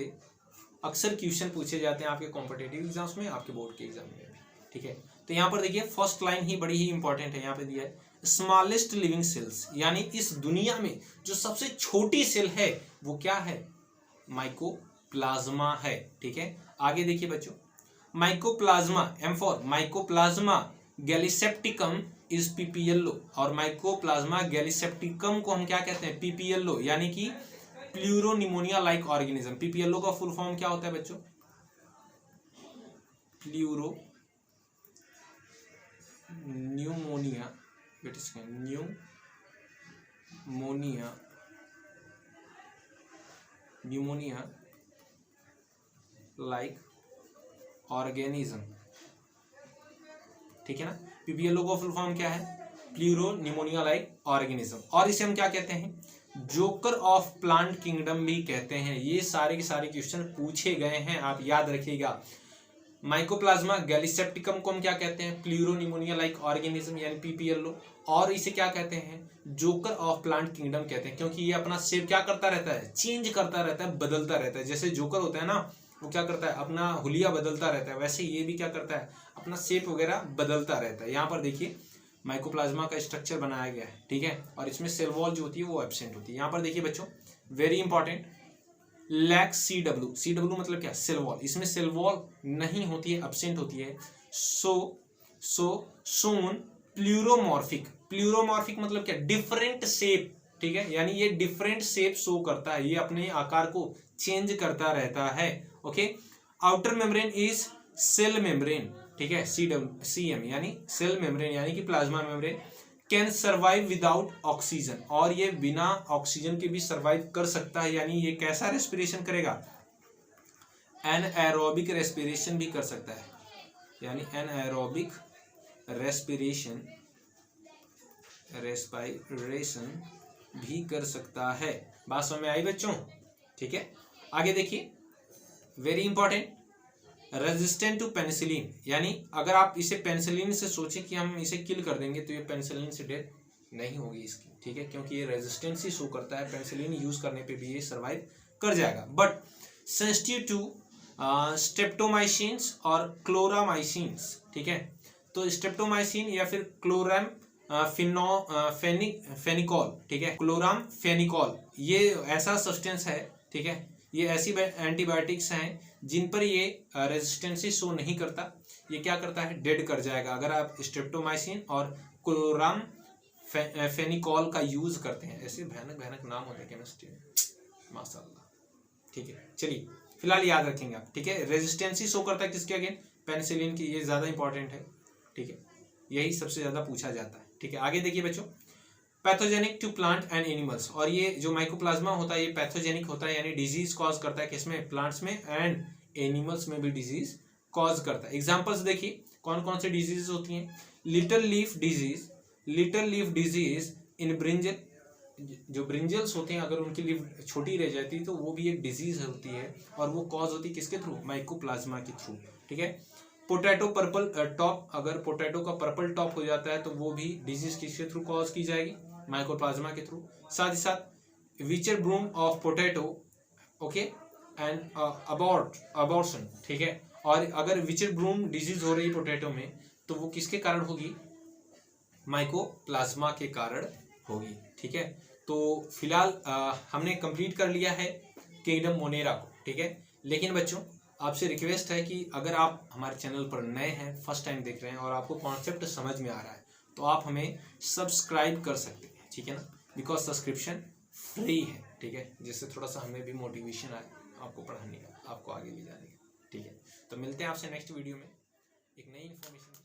अक्सर क्वेश्चन पूछे जाते हैं आपके कॉम्पिटिटिव एग्जाम्स में, आपके बोर्ड के एग्जाम में भी, ठीक है। तो यहाँ पर देखिए, फर्स्ट लाइन ही बड़ी ही इंपॉर्टेंट है, यहाँ पे दिया है स्मॉलेस्ट लिविंग सेल्स, यानी इस दुनिया में जो सबसे छोटी सेल है वो क्या है, माइकोप्लाज्मा है, ठीक है। आगे देखिए बच्चों, mycoplasma, M for mycoplasma gallisepticum is PPLO, और माइकोप्लाज्मा गैलीसेप्टिकम को हम क्या कहते हैं, PPLO, यानी कि प्लूरोनिमोनिया लाइक ऑर्गेनिज्म। पीपीएलओ का फुल फॉर्म क्या होता है बच्चों? Pleuropneumonia, pneumonia like organism, ठीक है ना। पीपीएलओ का फुल फॉर्म क्या है? Pleuropneumonia like organism. और इसे हम क्या कहते हैं? जोकर ऑफ प्लांट किंगडम भी कहते हैं। ये सारे के सारे क्वेश्चन पूछे गए हैं, आप याद रखिएगा। माइकोप्लाज्मा गैलीसेप्टिकम को हम क्या कहते हैं? प्लूरो न्यूमोनिया लाइक ऑर्गेनिज्म यानी पीपीएलओ। और इसे क्या कहते हैं? जोकर ऑफ प्लांट किंगडम कहते हैं, क्योंकि ये अपना शेप क्या करता रहता है? चेंज करता रहता है, बदलता रहता है। जैसे जोकर होता है ना, वो क्या करता है? अपना हुलिया बदलता रहता है, वैसे ये भी क्या करता है? अपना शेप वगैरह बदलता रहता है। यहाँ पर देखिए माइकोप्लाज्मा का स्ट्रक्चर बनाया गया है, ठीक है। और इसमें सेल वॉल जो होती है वो एब्सेंट होती है। यहाँ पर देखिए बच्चों, very important, lack CW. CW मतलब क्या? Cell wall. इसमें सेल वॉल नहीं होती है, एब्सेंट होती है। सोन प्लूरोमॉर्फिक। प्लूरोमॉर्फिक मतलब क्या? डिफरेंट शेप, ठीक है। यानी ये डिफरेंट शेप शो करता है, ये अपने आकार को चेंज करता रहता है। Okay. Outer membrane is cell membrane, ठीक है। सीएम यानी सेल मेम्ब्रेन यानी कि plasma membrane. Can survive without oxygen, और ये बिना ऑक्सीजन के भी सर्वाइव कर सकता है। यानी ये कैसा रेस्पिरेशन करेगा? एनएरोबिक रेस्पिरेशन भी कर सकता है, यानी एनएरोबिक रेस्पिरेशन भी कर सकता है। बात समझ में आई बच्चों? ठीक है। आगे देखिए, very important, resistant to penicillin. यानी अगर आप इसे पेनिसिलिन से सोचें कि हम इसे किल कर देंगे, तो ये पेनिसिलिन से डेथ नहीं होगी इसकी, ठीक है, क्योंकि ये रेजिस्टेंस ही शो करता है। पेनिसिलिन यूज करने पे भी ये सर्वाइव कर जाएगा। बट सेंसिटिव टू स्ट्रेप्टोमाइसिन्स और क्लोरामाइसिन्स, ठीक है। तो स्ट्रेप्टोमाइसिन या फिर क्लोराम फेनिकॉल, ठीक है, क्लोराम फेनिकॉल, ये ऐसा सब्सटेंस है, ठीक है। ये ऐसी एंटीबायोटिक्स हैं जिन पर ये रेजिस्टेंस शो नहीं करता। ये क्या करता है? डेड कर जाएगा अगर आप स्ट्रेप्टोमाइसिन और क्लोराम फेनिकॉल का यूज करते हैं। ऐसे भयानक भयानक नाम होते हैं केमिस्ट्री में, माशाल्लाह, ठीक है। चलिए फिलहाल याद रखेंगे आप, ठीक है। रेजिस्टेंस शो करता है किसके अगेन? पेनिसिलिन की। ये ज्यादा इंपॉर्टेंट है, ठीक है, यही सबसे ज्यादा पूछा जाता है, ठीक है। आगे देखिए बच्चों, pathogenic to plant and animals. और ये जो माइकोप्लाज्मा होता है ये पैथोजेनिक होता है, यानी डिजीज कॉज करता है। किसमें? प्लांट्स में, एंड एनिमल्स में भी डिजीज कॉज करता है। एग्जांपल्स देखिए कौन कौन से डिजीज होती हैं। Little leaf disease in brinjal. जो ब्रिंजल्स होते हैं अगर उनकी लीफ छोटी रह जाती है तो वो भी एक डिजीज होती है, और वो कॉज होती है किसके थ्रू? माइकोप्लाज्मा के थ्रू, ठीक है। पोटैटो पर्पल टॉप, अगर पोटैटो का पर्पल टॉप हो जाता है तो वो भी डिजीज किसके थ्रू कॉज की जाएगी? माइकोप्लाज्मा के थ्रू। साथ ही साथ witches broom of potato, okay, and abortion, ठीक है। और अगर विचर ब्रूम डिजीज हो रही पोटैटो में तो वो किसके कारण होगी? माइकोप्लाज्मा के कारण होगी, ठीक है। तो फिलहाल हमने कंप्लीट कर लिया है किंगडम मोनेरा को, ठीक है। लेकिन बच्चों आपसे रिक्वेस्ट है कि अगर आप हमारे चैनल पर नए हैं, फर्स्ट टाइम देख रहे हैं और आपको कॉन्सेप्ट समझ में आ रहा है तो आप हमें सब्सक्राइब कर सकते हैं, ठीक है ना, बिकॉज सब्सक्रिप्शन फ्री है, ठीक है, जिससे थोड़ा सा हमें भी मोटिवेशन आए आपको पढ़ाने का, आपको आगे ले जाने का, ठीक है। तो मिलते हैं आपसे नेक्स्ट वीडियो में एक नई इन्फॉर्मेशन।